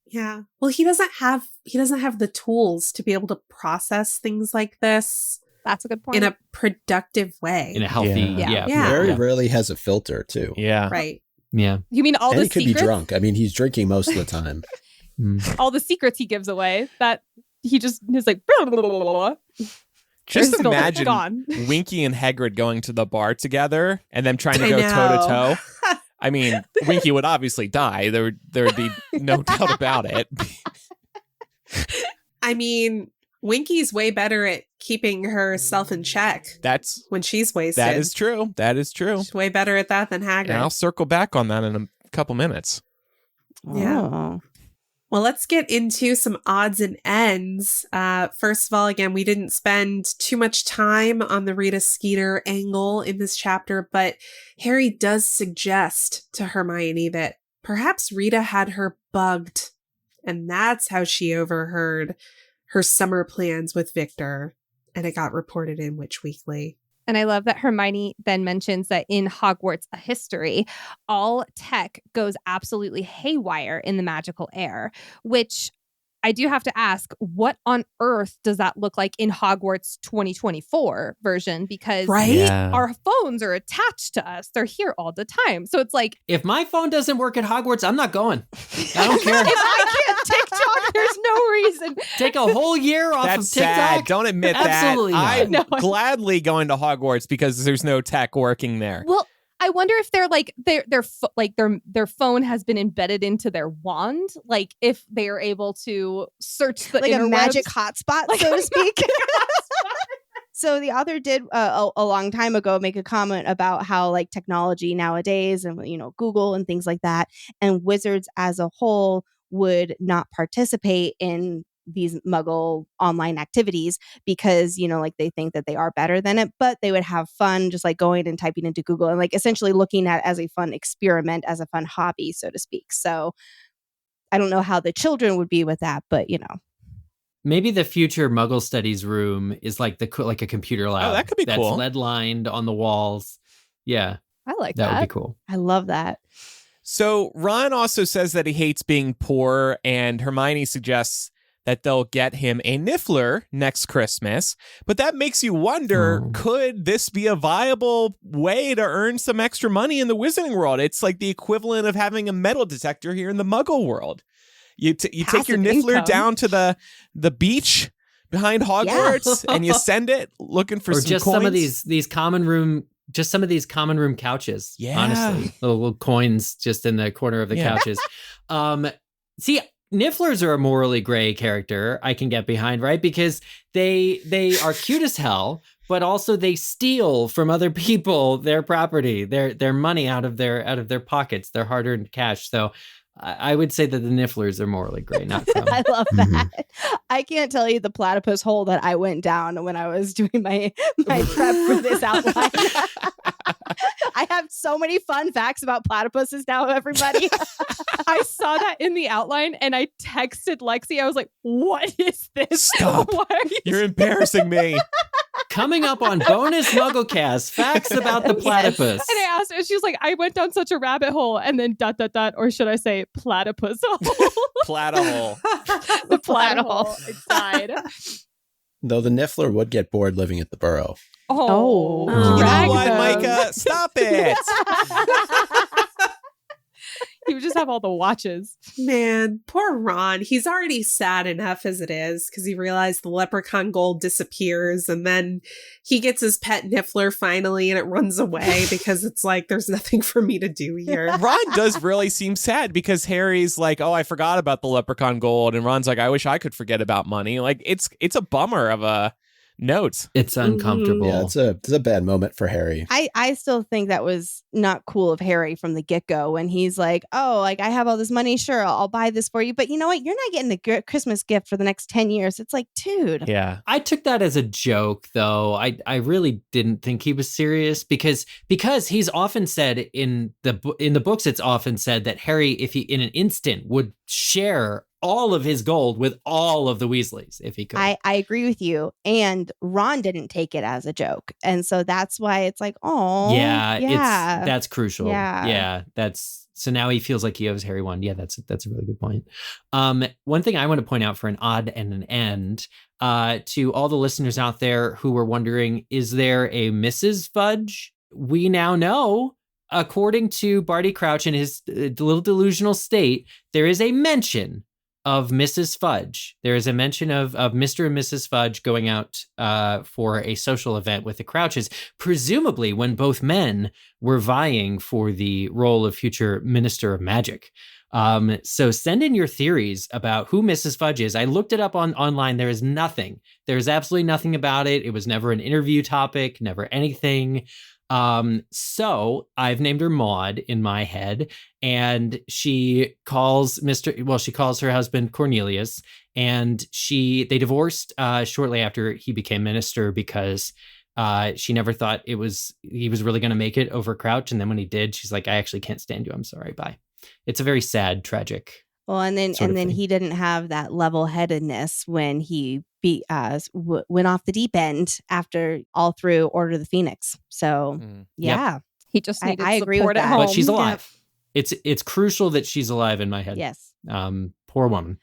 Yeah. Well, he doesn't have the tools to be able to process things like this. That's a good point. In a productive way. In a healthy, Yeah. Very rarely has a filter, too. Yeah. Right. Yeah. You mean all and the he could secrets? be drunk. I mean, he's drinking most of the time. All the secrets he gives away that he just is like, blah, blah, blah, blah. Just They're still imagine gone. Winky and Hagrid going to the bar together and them trying to go toe-to-toe. I mean, Winky would obviously die. There would be no doubt about it. I mean, Winky's way better at keeping herself in check. That's when she's wasted. That is true. She's way better at that than Hagrid. And I'll circle back on that in a couple minutes. Yeah. Oh. Well, let's get into some odds and ends. First of all, again, we didn't spend too much time on the Rita Skeeter angle in this chapter, but Harry does suggest to Hermione that perhaps Rita had her bugged, and that's how she overheard her summer plans with Victor, and it got reported in Witch Weekly. And I love that Hermione then mentions that in Hogwarts A History, all tech goes absolutely haywire in the magical air, which I do have to ask, what on earth does that look like in Hogwarts 2024 version? Because our phones are attached to us. They're here all the time. So it's like, if my phone doesn't work at Hogwarts, I'm not going. I don't care. If I can't TikTok, there's no and Take a whole year off That's of TikTok. sad. Don't admit Absolutely that. not. I'm gladly going to Hogwarts because there's no tech working there. well, I wonder if they're like their phone has been embedded into their wand, like if they are able to search the like a interwebs. magic hotspot, so to speak. So the author did a long time ago make a comment about how like technology nowadays and Google and things like that, and wizards as a whole would not participate in these muggle online activities because like they think that they are better than it, but they would have fun just like going and typing into Google and like essentially looking at it as a fun experiment, as a fun hobby, so to speak. So I don't know how the children would be with that, but Maybe the future Muggle Studies room is like a computer lab. Oh, that could be that's cool. lead lined on the walls. Yeah, I like that that. would be cool. I love that. So Ron also says that he hates being poor, and Hermione suggests that they'll get him a Niffler next Christmas. But that makes you wonder, could this be a viable way to earn some extra money in the Wizarding world? It's like the equivalent of having a metal detector here in the Muggle world. You take your Passive Niffler income. down to the beach behind Hogwarts and you send it looking for Or some just coins. some of these common room. Just some of these common room couches. Yeah. Honestly, little coins just in the corner of the couches. See, Nifflers are a morally gray character I can get behind, right? Because they are cute as hell, but also they steal from other people their property, their money out of their pockets, their hard-earned cash. So I would say that the Nifflers are morally gray, not Krum. I love that. I can't tell you the platypus hole that I went down when I was doing my prep for this outline. I have so many fun facts about platypuses now, everybody. I saw that in the outline and I texted Lexi. I was like, what is this? Stop. Why are you You're embarrassing me. Coming up on bonus Mugglecast, facts about the platypus. And I asked her, she was like, I went down such a rabbit hole, and then ... or should I say platypus hole? Plata hole. The platypus hole. It died. Though the Niffler would get bored living at the burrow. Oh. You know Drag what, them. Micah? Stop it. He would just have all the watches. Man, poor Ron. He's already sad enough as it is because he realized the leprechaun gold disappears and then he gets his pet Niffler finally and it runs away because it's like, there's nothing for me to do here. Ron does really seem sad because Harry's like, oh, I forgot about the leprechaun gold. And Ron's like, I wish I could forget about money. Like, it's a bummer of a note. It's uncomfortable. Yeah, it's a bad moment for Harry. I still think that was not cool of Harry from the get-go when he's like, oh, like I have all this money. Sure, I'll buy this for you. But you know what? You're not getting a Christmas gift for the next 10 years. It's like, dude. Yeah. I took that as a joke, though. I really didn't think he was serious because he's often said in the books, it's often said that Harry, if he in an instant would share all of his gold with all of the Weasleys if he could. I agree with you. And Ron didn't take it as a joke. And so that's why it's like, oh, yeah. That's crucial. Yeah. So now he feels like he owes Harry one. Yeah, that's a really good point. One thing I want to point out for an odd and an end, to all the listeners out there who were wondering, is there a Mrs. Fudge? We now know, according to Barty Crouch in his little delusional state, there is a mention of Mrs. Fudge. There is a mention of Mr. and Mrs. Fudge going out for a social event with the Crouches, presumably when both men were vying for the role of future Minister of Magic. So send in your theories about who Mrs. Fudge is. I looked it up online. There is nothing. There's absolutely nothing about it. It was never an interview topic, never anything. So I've named her Maud in my head, and she calls her husband Cornelius, and they divorced shortly after he became minister because she never thought he was really going to make it over Crouch. And then when he did, she's like, I actually can't stand you. I'm sorry. Bye. It's a very sad, tragic. Well, and then he didn't have that level-headedness when he went off the deep end after all through Order of the Phoenix. So yeah, He just needed I agree support with at that. home. But she's alive. It's crucial that she's alive in my head. Yes. Poor woman.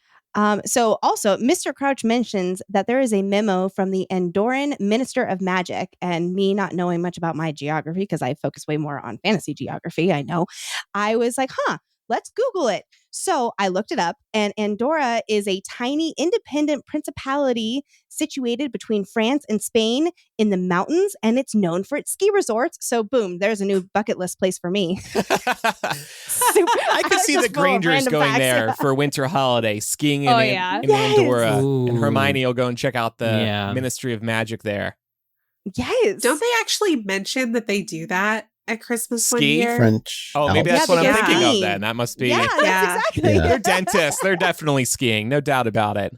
So also, Mr. Crouch mentions that there is a memo from the Andorran Minister of Magic, and me not knowing much about my geography because I focus way more on fantasy geography. I know. I was like, let's Google it. So I looked it up, and Andorra is a tiny independent principality situated between France and Spain in the mountains, and it's known for its ski resorts. So boom, there's a new bucket list place for me. I could see the Grangers going there for winter holiday, skiing in Andorra, and Hermione will go and check out the Ministry of Magic there. Yes. Don't they actually mention that they do that at Christmas one Ski? year? French. Oh, maybe that's what I'm thinking of then. That must be. Yeah, that's exactly. Yeah. They're dentists. They're definitely skiing. No doubt about it.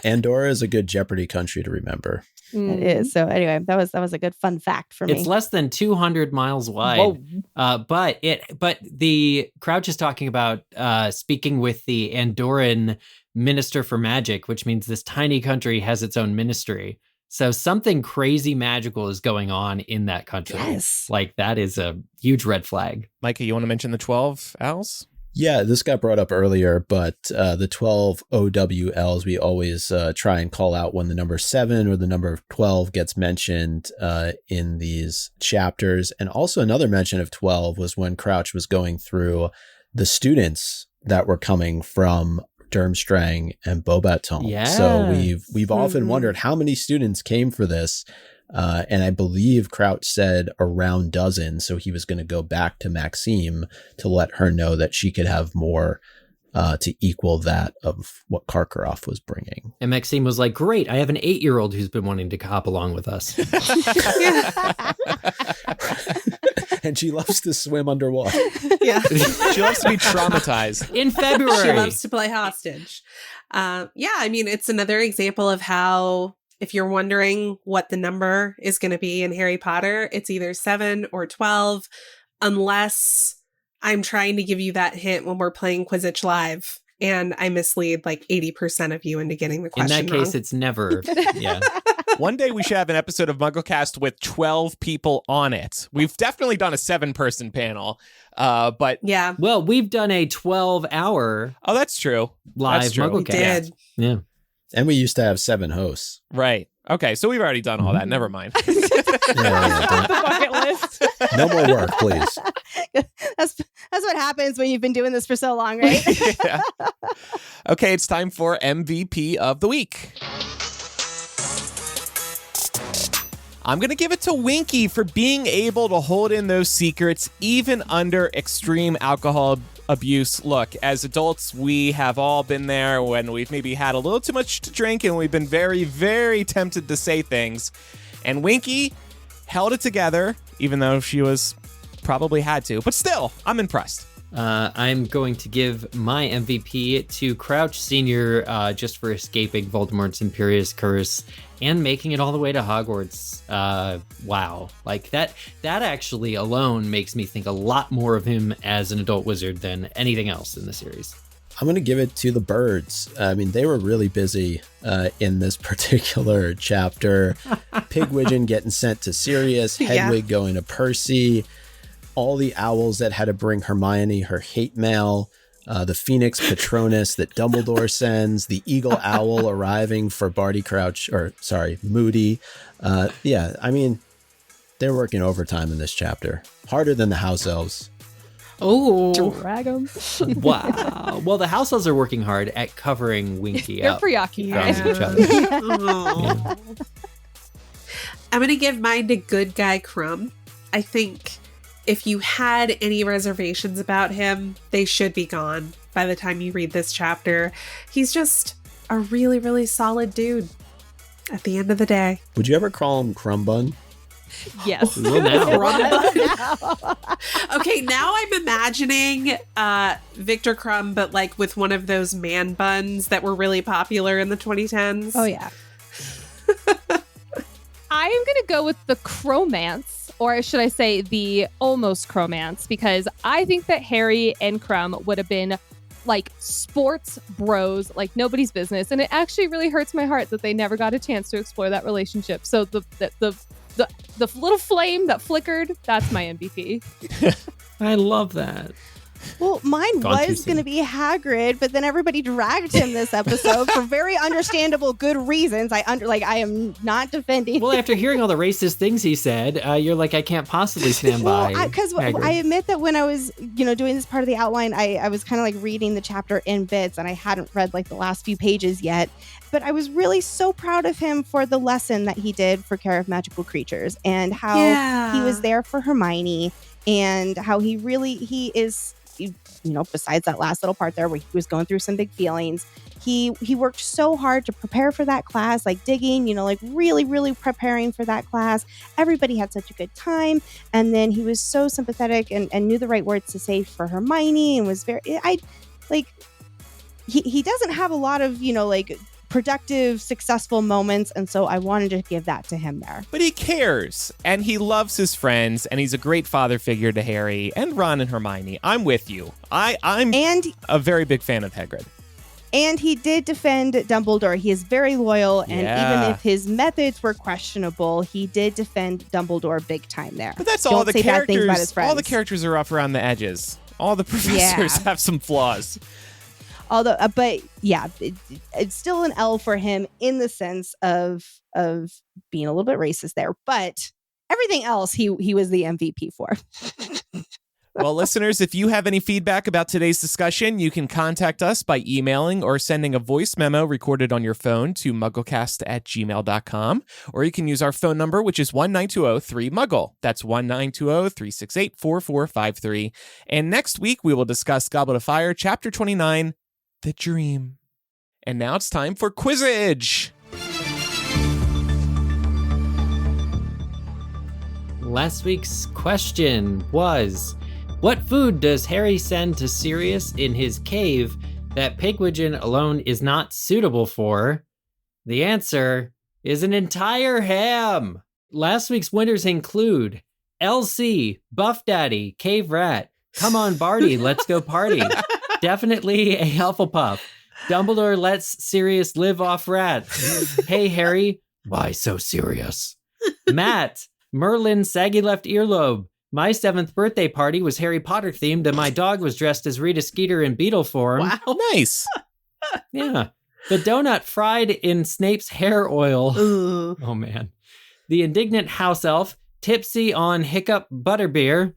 Andorra is a good Jeopardy country to remember. It is. So anyway, that was a good fun fact for me. It's less than 200 miles wide. But the Crouch is talking about speaking with the Andorran Minister for Magic, which means this tiny country has its own ministry. So something crazy magical is going on in that country. Yes. Like that is a huge red flag. Micah, you want to mention the 12 owls? Yeah, this got brought up earlier, but the 12 OWLs, we always try and call out when the number 7 or the number 12 gets mentioned in these chapters. And also another mention of 12 was when Crouch was going through the students that were coming from Durmstrang and Beaubaton. Yes. So we've often wondered how many students came for this. And I believe Crouch said around dozen. So he was going to go back to Maxime to let her know that she could have more to equal that of what Karkaroff was bringing. And Maxime was like, great, I have an 8-year-old who's been wanting to hop along with us. And she loves to swim underwater. Yeah. She loves to be traumatized. In February. She loves to play hostage. I mean, it's another example of how, if you're wondering what the number is going to be in Harry Potter, it's either 7 or 12, unless I'm trying to give you that hint when we're playing Quidditch Live and I mislead like 80% of you into getting the question wrong. In that case, wrong. it's never. Yeah. One day we should have an episode of MuggleCast with 12 people on it. We've definitely done a 7-person panel, but yeah. Well, we've done a 12-hour oh, that's true. live That's true. MuggleCast. We did. Yeah. And we used to have 7 hosts. Right. Okay, so we've already done all that. Never mind. The bucket list. No more work, please. That's what happens when you've been doing this for so long, right? Yeah. Okay, it's time for MVP of the week. I'm going to give it to Winky for being able to hold in those secrets even under extreme alcohol abuse. Look, as adults, we have all been there when we've maybe had a little too much to drink and we've been very, very tempted to say things. And Winky held it together, even though she was probably had to. But still, I'm impressed. I'm going to give my MVP to Crouch Sr. Just for escaping Voldemort's Imperious Curse and making it all the way to Hogwarts. Wow. Like that actually alone makes me think a lot more of him as an adult wizard than anything else in the series. I'm going to give it to the birds. I mean, they were really busy in this particular chapter. Pigwidgeon getting sent to Sirius, Hedwig going to Percy, all the owls that had to bring Hermione her hate mail, the Phoenix Patronus that Dumbledore sends, the Eagle Owl arriving for Moody. Yeah, I mean, they're working overtime in this chapter. Harder than the house elves. Oh, Drag 'em. Wow. Well, the house elves are working hard at covering Winky They're up preoccupied. from each other. Aw. I'm going to give mine to good guy Krum. I think if you had any reservations about him, they should be gone by the time you read this chapter. He's just a really, really solid dude at the end of the day. Would you ever call him Crumbun? Yes. Well, now. Okay, now I'm imagining Victor Krum, but like with one of those man buns that were really popular in the 2010s. Oh, yeah. I am going to go with the Kromance, or should I say the almost Kromance, because I think that Harry and Krum would have been like sports bros, like nobody's business. And it actually really hurts my heart that they never got a chance to explore that relationship. So the little flame that flickered, that's my MVP. I love that. Well, mine Gone too was soon. going to be Hagrid, but then everybody dragged him this episode for very understandable, good reasons. I am not defending. Well, after hearing all the racist things he said, you're like, I can't possibly stand by. Because Hagrid. I admit that when I was, doing this part of the outline, I was kind of like reading the chapter in bits, and I hadn't read like the last few pages yet. But I was really so proud of him for the lesson that he did for Care of Magical Creatures and how he was there for Hermione and how he is, besides that last little part there where he was going through some big feelings, he worked so hard to prepare for that class, like digging, like really, really preparing for that class. Everybody had such a good time. And then he was so sympathetic and knew the right words to say for Hermione and was he doesn't have a lot of, productive, successful moments, and so I wanted to give that to him there. But he cares, and he loves his friends, and he's a great father figure to Harry and Ron and Hermione. I'm with you. I'm a very big fan of Hagrid. And he did defend Dumbledore. He is very loyal, and even if his methods were questionable, he did defend Dumbledore big time there. But that's Don't all the say bad things about characters. his friends. All the characters are rough around the edges. All the professors have some flaws. Although, it's still an L for him in the sense of being a little bit racist there. But everything else, he was the MVP for. Well, listeners, if you have any feedback about today's discussion, you can contact us by emailing or sending a voice memo recorded on your phone to mugglecast@gmail.com. Or you can use our phone number, which is 1-920-3-MUGGLE. That's 1-920-368-4453. And next week, we will discuss Goblet of Fire, Chapter 29, The Dream. And now it's time for Quizzage. Last week's question was, what food does Harry send to Sirius in his cave that Pigwidgeon alone is not suitable for? The answer is an entire ham. Last week's winners include LC, Buff Daddy, Cave Rat, Come on Barty, Let's Go Party, Definitely a Hufflepuff, Dumbledore lets Sirius live off rats, Hey Harry, why so serious? Matt, Merlin, Saggy Left Earlobe, my 7th birthday party was Harry Potter themed and my dog was dressed as Rita Skeeter in beetle form. Wow, nice. Yeah. The donut fried in Snape's hair oil. Ooh. Oh, man. The indignant house elf, tipsy on hiccup butterbeer.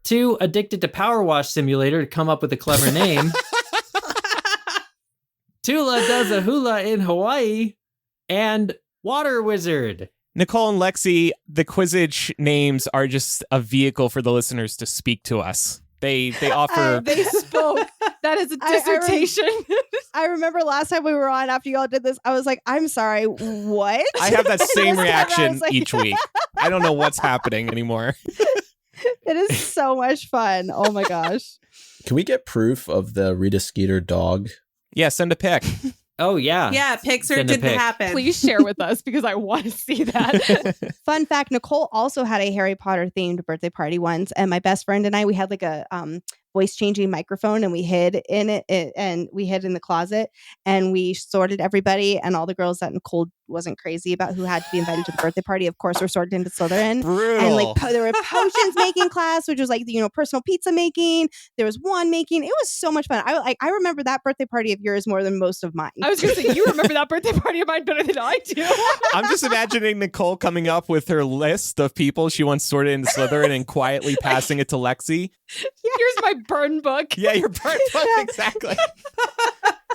2, addicted to Power Wash Simulator to come up with a clever name. Tula does a hula in Hawaii. And Water Wizard. Nicole and Lexi, the Quizzage names are just a vehicle for the listeners to speak to us. They offer... They spoke. That is a dissertation. I remember last time we were on, after you all did this, I was like, I'm sorry, what? I have that same I reaction was like- each week. I don't know what's happening anymore. It is so much fun. Oh my gosh. Can we get proof of the Rita Skeeter dog? Yeah, send a pic. Oh, yeah. Yeah, Pixar Send a didn't pic. happen. Please share with us because I want to see that. Fun fact, Nicole also had a Harry Potter themed birthday party once, and my best friend and I, we had like a voice changing microphone, and we hid in it, and we hid in the closet, and we sorted everybody, and all the girls that Nicole wasn't crazy about who had to be invited to the birthday party, of course, were sorted into Slytherin. Brutal. And like there were potions making class, which was like personal pizza making. There was wand making. It was so much fun. I remember that birthday party of yours more than most of mine. I was going to say, you remember that birthday party of mine better than I do. I'm just imagining Nicole coming up with her list of people she wants sorted into Slytherin and quietly passing it to Lexi. Here's my burn book. Yeah, your burn book, exactly.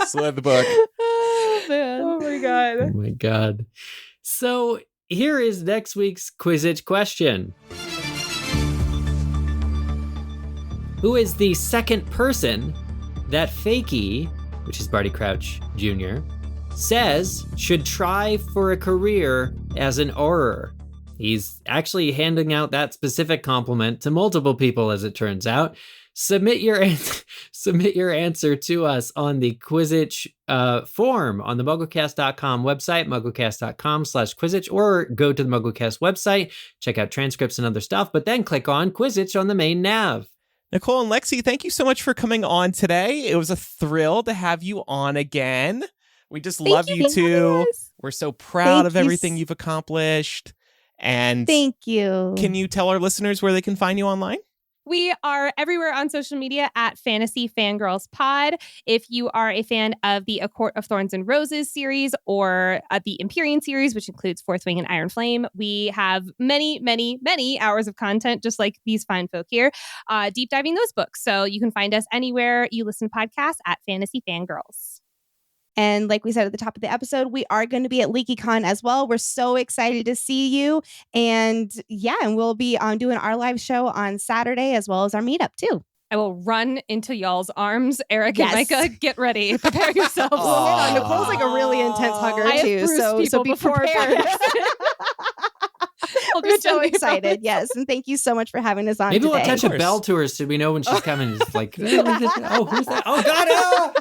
Slither book. Oh, man. Oh, my God. Oh my God. So here is next week's Quizzitch question. Who is the second person that Fakey, which is Barty Crouch Jr., says should try for a career as an Auror? He's actually handing out that specific compliment to multiple people, as it turns out. Submit your answer to us on the Quizzitch form on the MuggleCast.com website, MuggleCast.com/Quizzitch, or go to the MuggleCast website, check out transcripts and other stuff, but then click on Quizzitch on the main nav. Nicole and Lexi, thank you so much for coming on today. It was a thrill to have you on again. We just love you too. We're so proud of everything you've accomplished. And thank you. Can you tell our listeners where they can find you online? We are everywhere on social media at Fantasy Fangirls Pod. If you are a fan of the A Court of Thorns and Roses series or the Empyrean series, which includes Fourth Wing and Iron Flame, we have many, many, many hours of content, just like these fine folk here, deep diving those books. So you can find us anywhere you listen to podcasts at Fantasy Fangirls. And like we said at the top of the episode, we are going to be at LeakyCon as well. We're so excited to see you. And and we'll be doing our live show on Saturday as well as our meetup too. I will run into y'all's arms. Eric and Micah, get ready. Prepare yourselves. Nicole's like a really intense hugger too. So be prepared. We're so excited. Yes. And thank you so much for having us on Maybe today. we'll catch a bell to her so we know when she's coming. It's like, oh, who's that? Oh, God.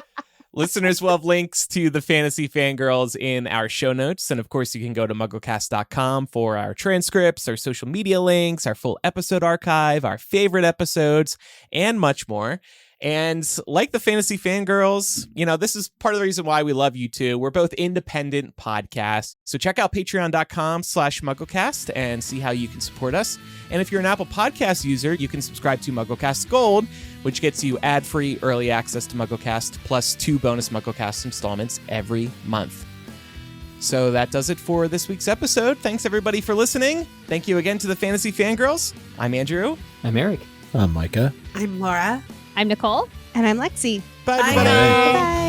Listeners will have links to the Fantasy Fangirls in our show notes. And of course, you can go to mugglecast.com for our transcripts, our social media links, our full episode archive, our favorite episodes, and much more. And like the Fantasy Fangirls, this is part of the reason why we love you too. We're both independent podcasts. So check out patreon.com/MuggleCast and see how you can support us. And if you're an Apple Podcast user, you can subscribe to MuggleCast Gold, which gets you ad-free early access to MuggleCast plus 2 bonus MuggleCast installments every month. So that does it for this week's episode. Thanks everybody for listening. Thank you again to the Fantasy Fangirls. I'm Andrew. I'm Eric. I'm Micah. I'm Laura. I'm Nicole. And I'm Lexi. Bye, everybody. Bye. Bye.